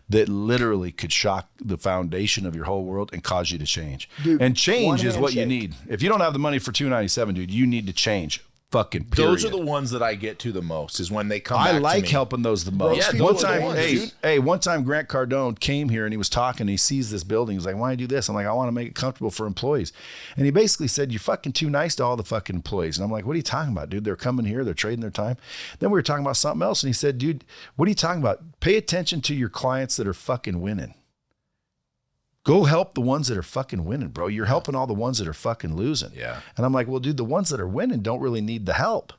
that literally could shock the foundation of your whole world and cause you to change. Dude, and change is what you need. If you don't have the money for $297, dude, you need to change Fucking period. Those are the ones that I get to the most, is when they come back I to like me. helping those the most. Yeah, one those are the time, ones, one time Grant Cardone came here and he was talking. And he sees this building. He's like, "Why do you do this?" I'm like, "I want to make it comfortable for employees." And he basically said, "You're fucking too nice to all the fucking employees." And I'm like, "What are you talking about, dude? They're coming here. They're trading their time." Then we were talking about something else, and he said, "Dude, what are you talking about? Pay attention to your clients that are fucking winning. Go help the ones that are fucking winning, bro. You're helping all the ones that are fucking losing." Yeah. And I'm like, "Well, dude, the ones that are winning don't really need the help."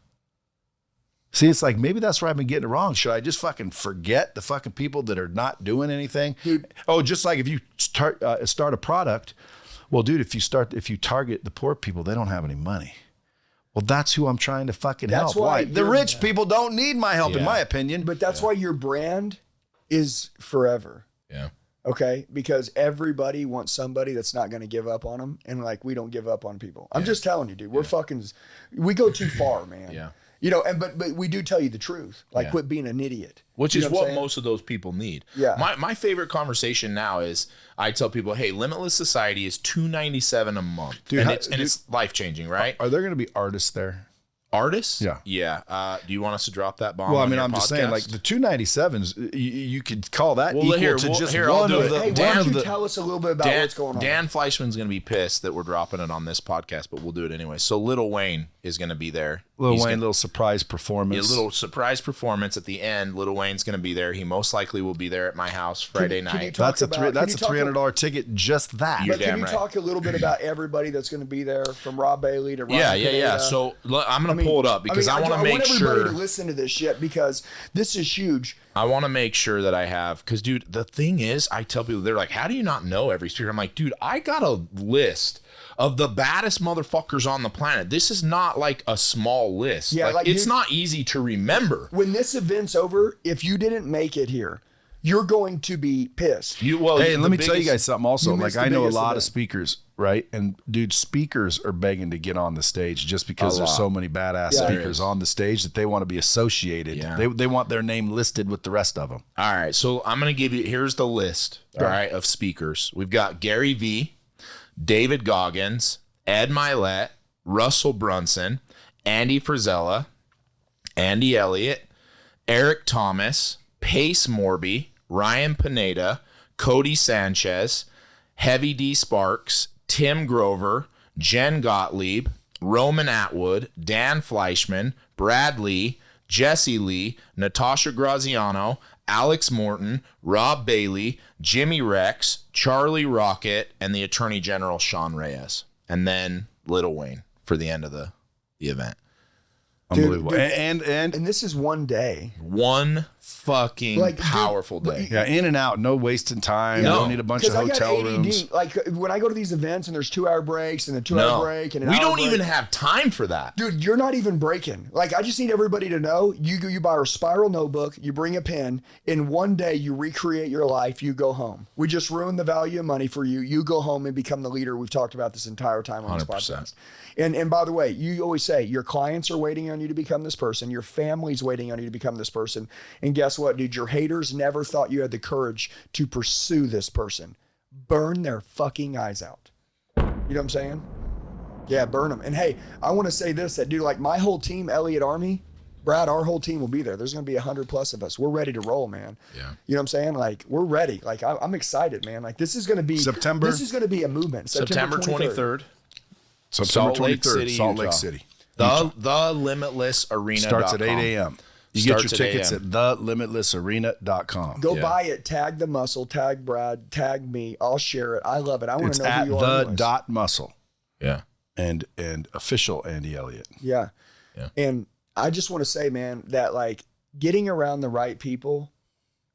See, it's like, maybe that's where I've been getting it wrong. Should I just fucking forget the fucking people that are not doing anything? Dude. Oh, just like if you start a product. Well, dude, if you target the poor people, they don't have any money. Well, that's who I'm trying to fucking That's help. why The you're- rich people don't need my help, in Yeah. my opinion. But that's why your brand is forever. Yeah. Okay, because everybody wants somebody that's not going to give up on them, and like we don't give up on people. I'm just telling you, dude. We're we go too far, man. Yeah. You know, and but we do tell you the truth. Like, Yeah. quit being an idiot. Which You is know I'm what saying? most of those people need. Yeah. My favorite conversation now is I tell people, hey, Limitless Society is $297 a month. Dude, and how- it's life changing, right? Are there going to be artists there? Artists? Yeah. Yeah. Do you want us to drop that bomb? Well, I on mean, your I'm just saying, podcast? like the 297s, you could call that Well, equal here, to just here, I'll one do of it. the. Hey, Dan- why one don't of you the tell us a little bit about what's going on? Dan Fleischman's going to be pissed that we're dropping it on this podcast, but we'll do it anyway. So Lil Wayne is going to be there. Lil He's Wayne, gonna- little surprise a performance. little surprise performance at the end. Lil Wayne's going to be there. He most likely will be there at my house Friday Can you night. talk That's a about- can that's you a talk $300 ticket. Just that. You're But can damn you right. talk a little bit about everybody that's going to be there, from Rob Bailey to Ryan Yeah. Pineda? So I'm going to pull it up because I want to make everybody sure. to listen to this shit because this is huge. I want to make sure that I have, because dude, the thing is, I tell people, they're like, how do you not know every speaker? I'm like, dude, I got a list of the baddest motherfuckers on the planet. This is not like a small list. Yeah, like it's you- not easy to remember. When this event's over, if you didn't make it here, you're going to be pissed. Hey, the let me tell you biggest- guys something also. You Like, missed the I know a biggest lot of event. speakers, right? And dude, speakers are begging to get on the stage just because A there's lot. so many badass Yeah. There speakers is. on the stage that they want to be associated. Yeah. They want their name listed with the rest of them. All right, so I'm going to give you, here's the list, all right, of speakers. We've got Gary V, David Goggins, Ed Milet, Russell Brunson, Andy Frizella, Andy Elliott, Eric Thomas, Pace Morby, Ryan Pineda, Cody Sanchez, Heavy D Sparks, Tim Grover, Jen Gottlieb, Roman Atwood, Dan Fleischman, Brad Lee, Jesse Lee, Natasha Graziano, Alex Morton, Rob Bailey, Jimmy Rex, Charlie Rocket, and the Attorney General Sean Reyes. And then Lil Wayne for the end of the event. Unbelievable. dude. And And this is one day. One fucking Like, dude, powerful but- day. yeah, in and out, no wasting time. No. Don't need a bunch of 'Cause I got hotel ADD. rooms. Like when I go to these events and there's 2-hour breaks and a 2-hour break and an we hour don't break. even have time for that. Dude, you're not even breaking. Like, I just need everybody to know you buy a spiral notebook, you bring a pen, in one day you recreate your life, you go home. We just ruined the value of money for you. You go home and become the leader we've talked about this entire time on this 100%. podcast. And by the way, you always say your clients are waiting on you to become this person, your family's waiting on you to become this person. And guess what, dude? Your haters never thought you had the courage to pursue this person. Burn their fucking eyes out. You know what I'm saying? Yeah, burn them. And hey, I want to say this, that dude, like my whole team, Elliott Army, Brad, our whole team will be there. There's going to be 100+ of us. We're ready to roll, man. Yeah. You know what I'm saying? Like, we're ready. Like, I'm excited, man. Like, this is going to be September? This is going to be a movement. September 23rd. September Salt Lake 23rd, City, Salt Lake Utah. City. The Limitless Arena Starts at 8 a.m. You get your Starts at tickets 8 at thelimitlessarena.com. Go Yeah. buy it. Tag the muscle. Tag Brad. Tag me. I'll share it. I love it. I want It's to know at who you are. the anyways. dot muscle Yeah. and official Andy Elliott. Yeah. Yeah. And I just want to say, man, that like getting around the right people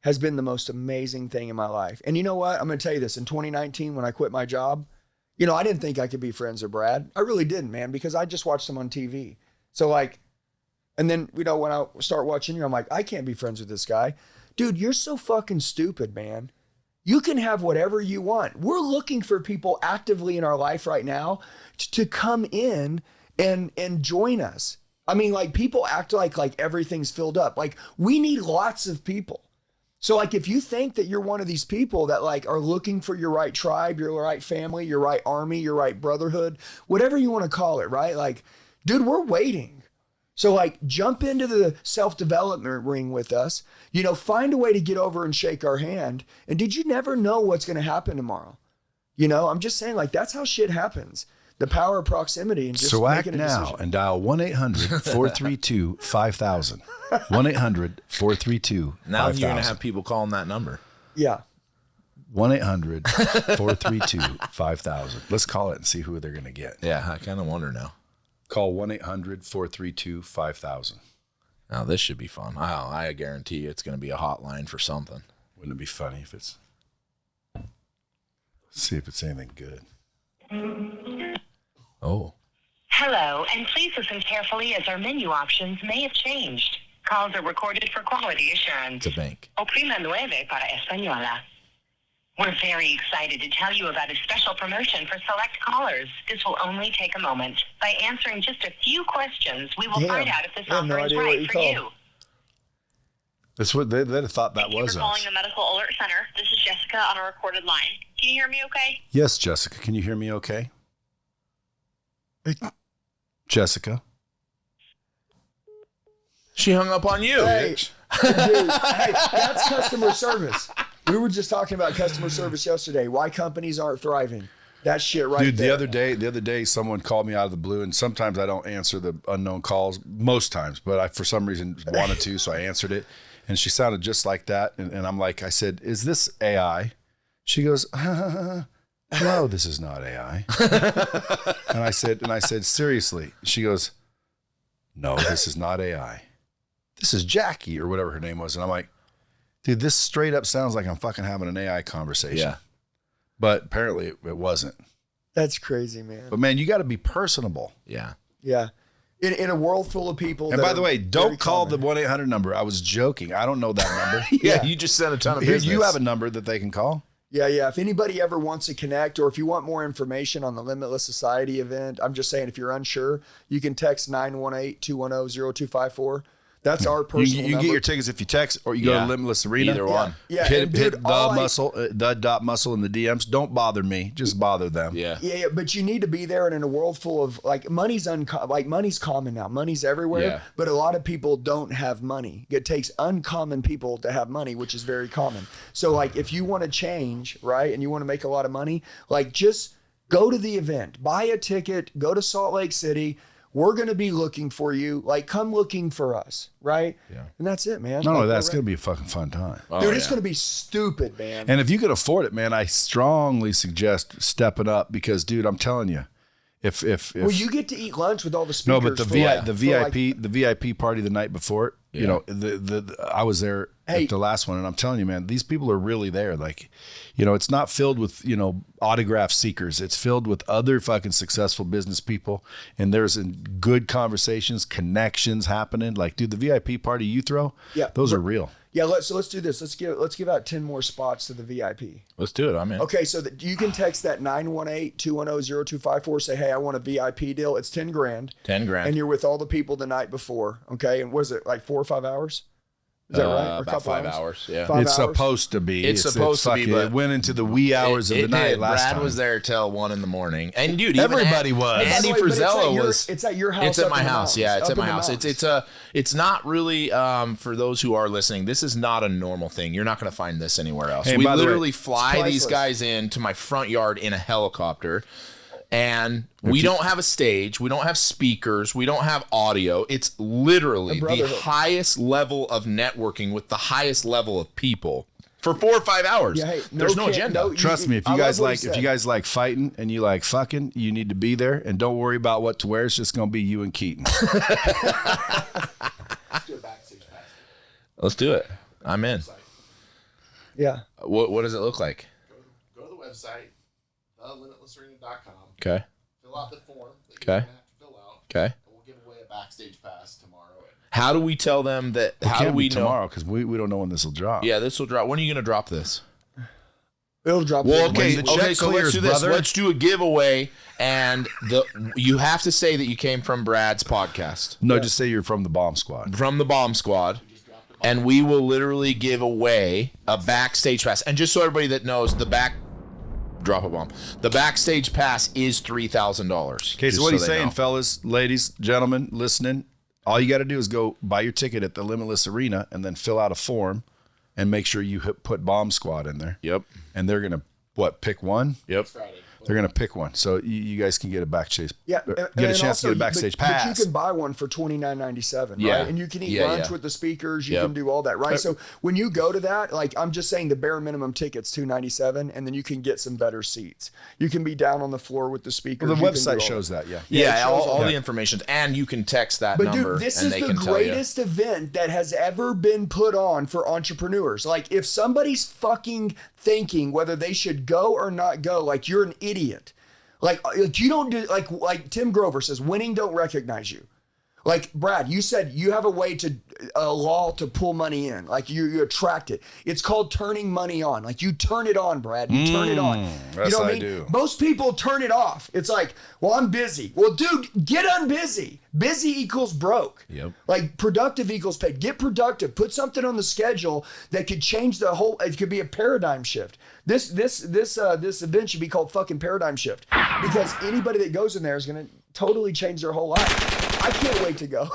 has been the most amazing thing in my life. And you know what? I'm going to tell you this. In 2019, when I quit my job, you know, I didn't think I could be friends with Brad. I really didn't, man, because I just watched him on TV. So like, and then, you know, when I start watching you, I'm like, I can't be friends with this guy. Dude, you're so fucking stupid, man. You can have whatever you want. We're looking for people actively in our life right now to come in and join us. I mean, like people act like everything's filled up. Like we need lots of people. So like if you think that you're one of these people that like are looking for your right tribe, your right family, your right army, your right brotherhood, whatever you want to call it, right? Like, dude, we're waiting. So like jump into the self-development ring with us, you know, find a way to get over and shake our hand. And did you never know what's going to happen tomorrow? You know, I'm just saying like, that's how shit happens. The power of proximity and just So act making a now decision. and dial 1-800-432-5000. 1-800-432-5000. Now you're going to have people calling that number. Yeah. 1-800-432-5000. Let's call it and see who they're going to get. Yeah, I kind of wonder now. Call 1-800-432-5000. Now this should be fun. I guarantee you it's going to be a hotline for something. Wouldn't it be funny if it's... See if it's anything good. Oh. Hello, and please listen carefully as our menu options may have changed. Calls are recorded for quality assurance. It's a bank. Oprima 9 para Española. We're very excited to tell you about a special promotion for select callers. This will only take a moment. By answering just a few questions, we will find out if this I have no offer is idea what right you for called. you. That's what they'd have thought that Thank you was for calling us. the Medical Alert Center. This is Jessica on a recorded line. Can you hear me okay? Yes, Jessica. Can you hear me okay? Jessica? She hung up on you. Hey, dude, hey, that's customer service. We were just talking about customer service yesterday. Why companies aren't thriving. That shit right Dude, there. the other day, someone called me out of the blue, and sometimes I don't answer the unknown calls, most times, but I, for some reason, wanted to, so I answered it. And she sounded just like that. And I'm like, I said, is this AI? She goes, no, this is not AI. and I said, seriously? She goes, no, this is not AI. This is Jackie, or whatever her name was. And I'm like, dude, this straight up sounds like I'm fucking having an AI conversation. Yeah. But apparently it wasn't. That's crazy, man. But man, you got to be personable. Yeah. Yeah. In a world full of people. And that by the are way, don't very call common. the 1-800 number. I was joking. I don't know that number. Yeah, you just sent a ton of Here, business. you have a number that they can call. Yeah. If anybody ever wants to connect, or if you want more information on the Limitless Society event, I'm just saying, if you're unsure, you can text 918-210-0254. That's our personal You can number. get your tickets if you text, or you go Yeah. to Limitless Arena. Either one. Yeah, hit and hit dude, the all I- muscle, the dot muscle in the DMs. Don't bother me. Just bother them. Yeah. Yeah, but you need to be there, and in a world full of like money's common now. Money's everywhere, Yeah. but a lot of people don't have money. It takes uncommon people to have money, which is very common. So like if you want to change, right, and you want to make a lot of money, like just go to the event, buy a ticket, go to Salt Lake City. We're going to be looking for you. Like, come looking for us, right? Yeah. And that's it, man. No, Like, that's we're going to be a fucking fun time. Oh, Dude, it's yeah. going to be stupid, man. And if you can afford it, man, I strongly suggest stepping up because, dude, I'm telling you, if well, you get to eat lunch with all the no, speakers. but the for like- the for like- VIP party the night before, you Yeah. know, I was there Hey. at the last one, and I'm telling you, man, these people are really there. Like, you know, it's not filled with, you know, autograph seekers. It's filled with other fucking successful business people, and there's good conversations, connections happening. Like, dude, the VIP party you throw, Yeah. those are real. Yeah, let's do this. Let's give out 10 more spots to the VIP. Let's do it. I'm in. Okay, so that you can text that 918-210-0254. Say, hey, I want a VIP deal. It's 10 grand. 10 grand. And you're with all the people the night before. Okay, and was it like 4 or 5 hours? Is that right? Or a About couple 5 hours. Yeah. 5 It's hours? supposed to be. It's supposed to be, fucking- but it went into the wee hours of the It night did. last Brad time. was there till 1 a.m. And dude, even Everybody was. By the Andy way, but it's at Frizella your- was. it's at your house It's at up my in the house. Yeah, mountains, it's up at my in the house. mountains. It's not really for those who are listening. This is not a normal thing. You're not going to find this anywhere else. Hey, we by the way, literally fly it's these priceless. guys in to my front yard in a helicopter. And we don't have a stage. We don't have speakers. We don't have audio. It's literally A the brotherhood. highest level of networking with the highest level of people for 4 or 5 hours. Yeah, hey, There's no agenda. Trust me, if I you love guys what he like said. if you guys like fighting and you like fucking, you need to be there, and don't worry about what to wear. It's just gonna be you and Keaton. Let's do it. I'm in. Yeah. What does it look like? Go to the website, thelimitlessarena.com. Okay. Fill out the form that Okay. you're going to have to fill out. Okay. And we'll give away a backstage pass tomorrow. How do we tell them that? How do Can't we be know? tomorrow because we don't know when this will drop. Yeah, this will drop. When are you going to drop this? It'll drop. Well, in- okay, When the check so clears, let's do this. brother. Let's do a giveaway, and you have to say that you came from Brad's podcast, No, just say you're from the Bomb Squad. from the Bomb Squad, and we will literally give away a backstage pass. And just so everybody that knows, drop a bomb. The backstage pass is $3,000. Okay, so what he's saying, fellas, ladies, gentlemen, listening, All you got to do is go buy your ticket at the Limitless Arena and then fill out a form and make sure you put Bomb Squad in there. Yep. And they're going to, pick one? Yep. They're going to pick one. So you guys can get a backstage. Yeah. Get a chance to get a backstage pass. But you can buy one for $29.97, Yeah. right? And you can eat lunch with the speakers. You can do all that, right? So when you go to that, like I'm just saying the bare minimum ticket's $297, and then you can get some better seats. You can be down on the floor with the speakers. Well, the You can website do all shows that. that, Yeah, all the information. And you can text that But number dude, this and is they the can tell you. greatest event that has ever been put on for entrepreneurs. Like if somebody's fucking thinking whether they should go or not go, like you're an idiot. Like you don't do like Tim Grover says, winning don't recognize you. Like Brad, you said you have a way to law to pull money in. Like you attract it. It's called turning money on. Like you turn it on, Brad. You turn it on. Yes, You know what I I mean? do. Most people turn it off. It's like, well, I'm busy. Well, dude, get unbusy. Busy equals broke. Yep. Like productive equals paid. Get productive. Put something on the schedule that could change the whole. It could be a paradigm shift. This event should be called fucking paradigm shift, because anybody that goes in there is gonna totally change their whole life. I can't wait to go.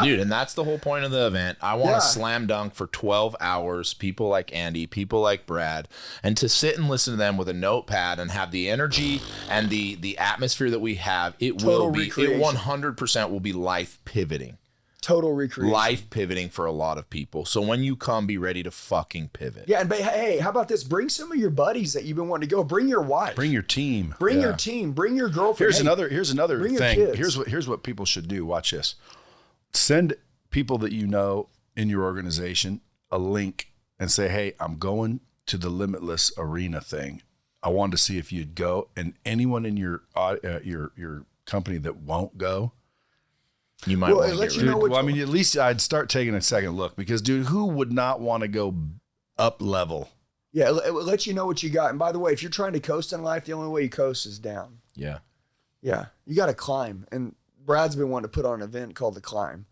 Dude, and that's the whole point of the event. I want to Yeah. slam dunk for 12 hours, people like Andy, people like Brad, and to sit and listen to them with a notepad and have the energy and the atmosphere that we have. It Total will be, recreation. it 100% will be life pivoting. Total recreation. Life pivoting for a lot of people. So when you come, be ready to fucking pivot. Yeah, and hey, how about this? Bring some of your buddies that you've been wanting to go. Bring your wife. Bring your team. Bring your team. Bring your girlfriend. Here's another bring your thing. kids. Here's what people should do. Watch this. Send people that you know in your organization a link and say, "Hey, I'm going to the Limitless Arena thing. I wanted to see if you'd go." And anyone in your company that won't go, You might want to let get you rid know of what- well, I mean, at least I'd start taking a second look, because, dude, who would not want to go up level? Yeah, it will let you know what you got. And by the way, if you're trying to coast in life, the only way you coast is down. Yeah. Yeah, you got to climb. And Brad's been wanting to put on an event called The Climb.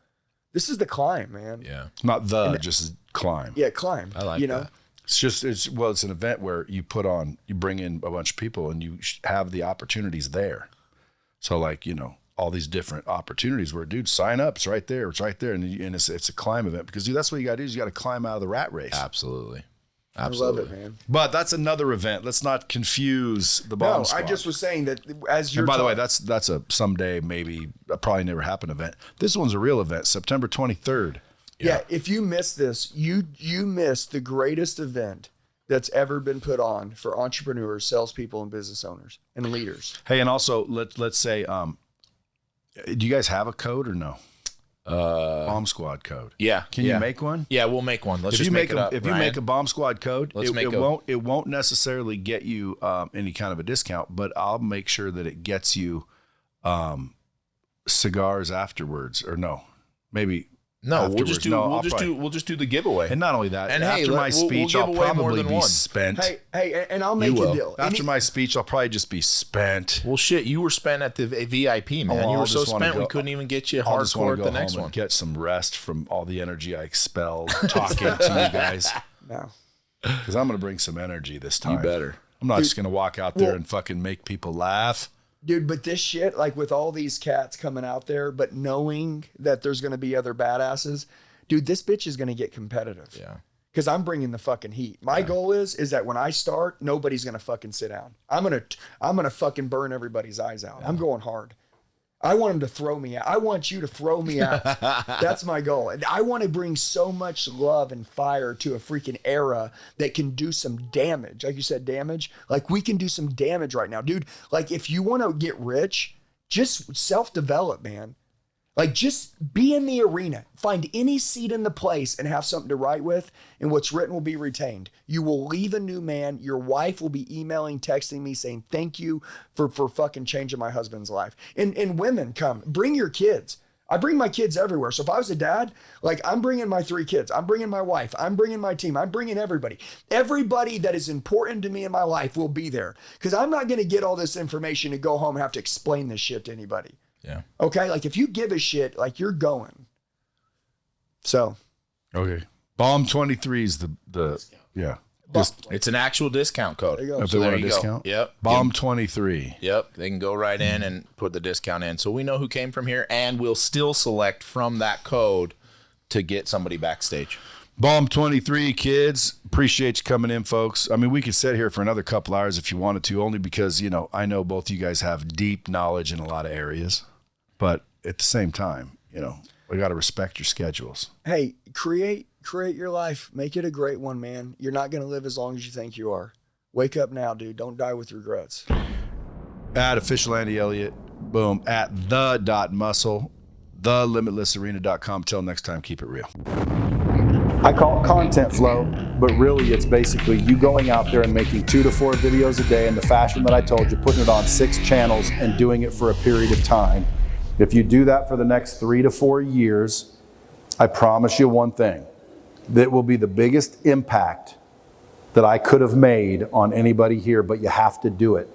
This is the climb, man. Yeah. Not just climb. Yeah, climb. I like you know? that. It's an event where you bring in a bunch of people and you have the opportunities there. So like, all these different opportunities where, dude, sign up. It's right there. It's right there. And it's a climb event, because, dude, that's what you got to do, is you got to climb out of the rat race. Absolutely. I love it, man. But that's another event. Let's not confuse the Bomb No, Squad. I just was saying that as you're And by the way, that's a someday, maybe probably never happen event. This one's a real event, September 23rd. Yeah, if you miss this, you miss the greatest event that's ever been put on for entrepreneurs, salespeople, and business owners and leaders. Hey, and also let's say, do you guys have a code or no? Bomb Squad code. Yeah. Can you make one? Yeah, we'll make one. Let's If just you make it up. if you Ryan. make a Bomb Squad code, Let's make it won't necessarily get you any kind of a discount, but I'll make sure that it gets you cigars afterwards, or no, maybe. No, we'll afterwards. we'll just do the giveaway. And not only that, And hey, after my we'll speech, give I'll away more probably than be one. spent. Hey, and I'll make You a will. deal. After my speech, I'll probably just be spent. Well, shit, you were spent at the VIP, man. Oh, you I'll were so just wanna spent we go- couldn't even get you I'll just want hardcore to at go the next home one. and get some rest from all the energy I expelled talking to you guys, No. because I'm going to bring some energy this time. You better. I'm not just going to walk out there well- and fucking make people laugh. Dude, but this shit, like with all these cats coming out there, but knowing that there's going to be other badasses, dude, this bitch is going to get competitive. Yeah. Because I'm bringing the fucking heat. My goal is that when I start, nobody's going to fucking sit down. I'm going to fucking burn everybody's eyes out. I'm going hard. I want them to throw me out. I want you to throw me out. That's my goal. And I want to bring so much love and fire to a freaking era that can do some damage. Like you said, damage. Like we can do some damage right now. Dude, like if you want to get rich, just self-develop, man. Like just be in the arena, find any seat in the place and have something to write with, and what's written will be retained. You will leave a new man. Your wife will be emailing, texting me saying, thank you for fucking changing my husband's life. And women, come, bring your kids. I bring my kids everywhere. So if I was a dad, like I'm bringing my 3 kids, I'm bringing my wife, I'm bringing my team, I'm bringing everybody. Everybody that is important to me in my life will be there, because I'm not going to get all this information and go home and have to explain this shit to anybody. Yeah. Okay, like if you give a shit, like you're going. So, Okay. Bomb 23 is the yeah. It's an actual discount code. There you go. If So they there want a you go. discount. Yep. Bomb 23. Yep. They can go right in and put the discount in. So we know who came from here, and we'll still select from that code to get somebody backstage. Bomb 23, kids. Appreciate you coming in, folks. I mean, we could sit here for another couple hours if you wanted to, only because, you know, I know both you guys have deep knowledge in a lot of areas. But at the same time, you know, we got to respect your schedules. Hey, create your life. Make it a great one, man. You're not going to live as long as you think you are. Wake up now, dude. Don't die with regrets. At official Andy Elliott, boom, at the.muscle, thelimitlessarena.com. Till next time, keep it real. I call it content flow, but really it's basically you going out there and making 2 to 4 videos a day in the fashion that I told you, putting it on 6 channels and doing it for a period of time. If you do that for the next 3 to 4 years, I promise you one thing, that will be the biggest impact that I could have made on anybody here, but you have to do it.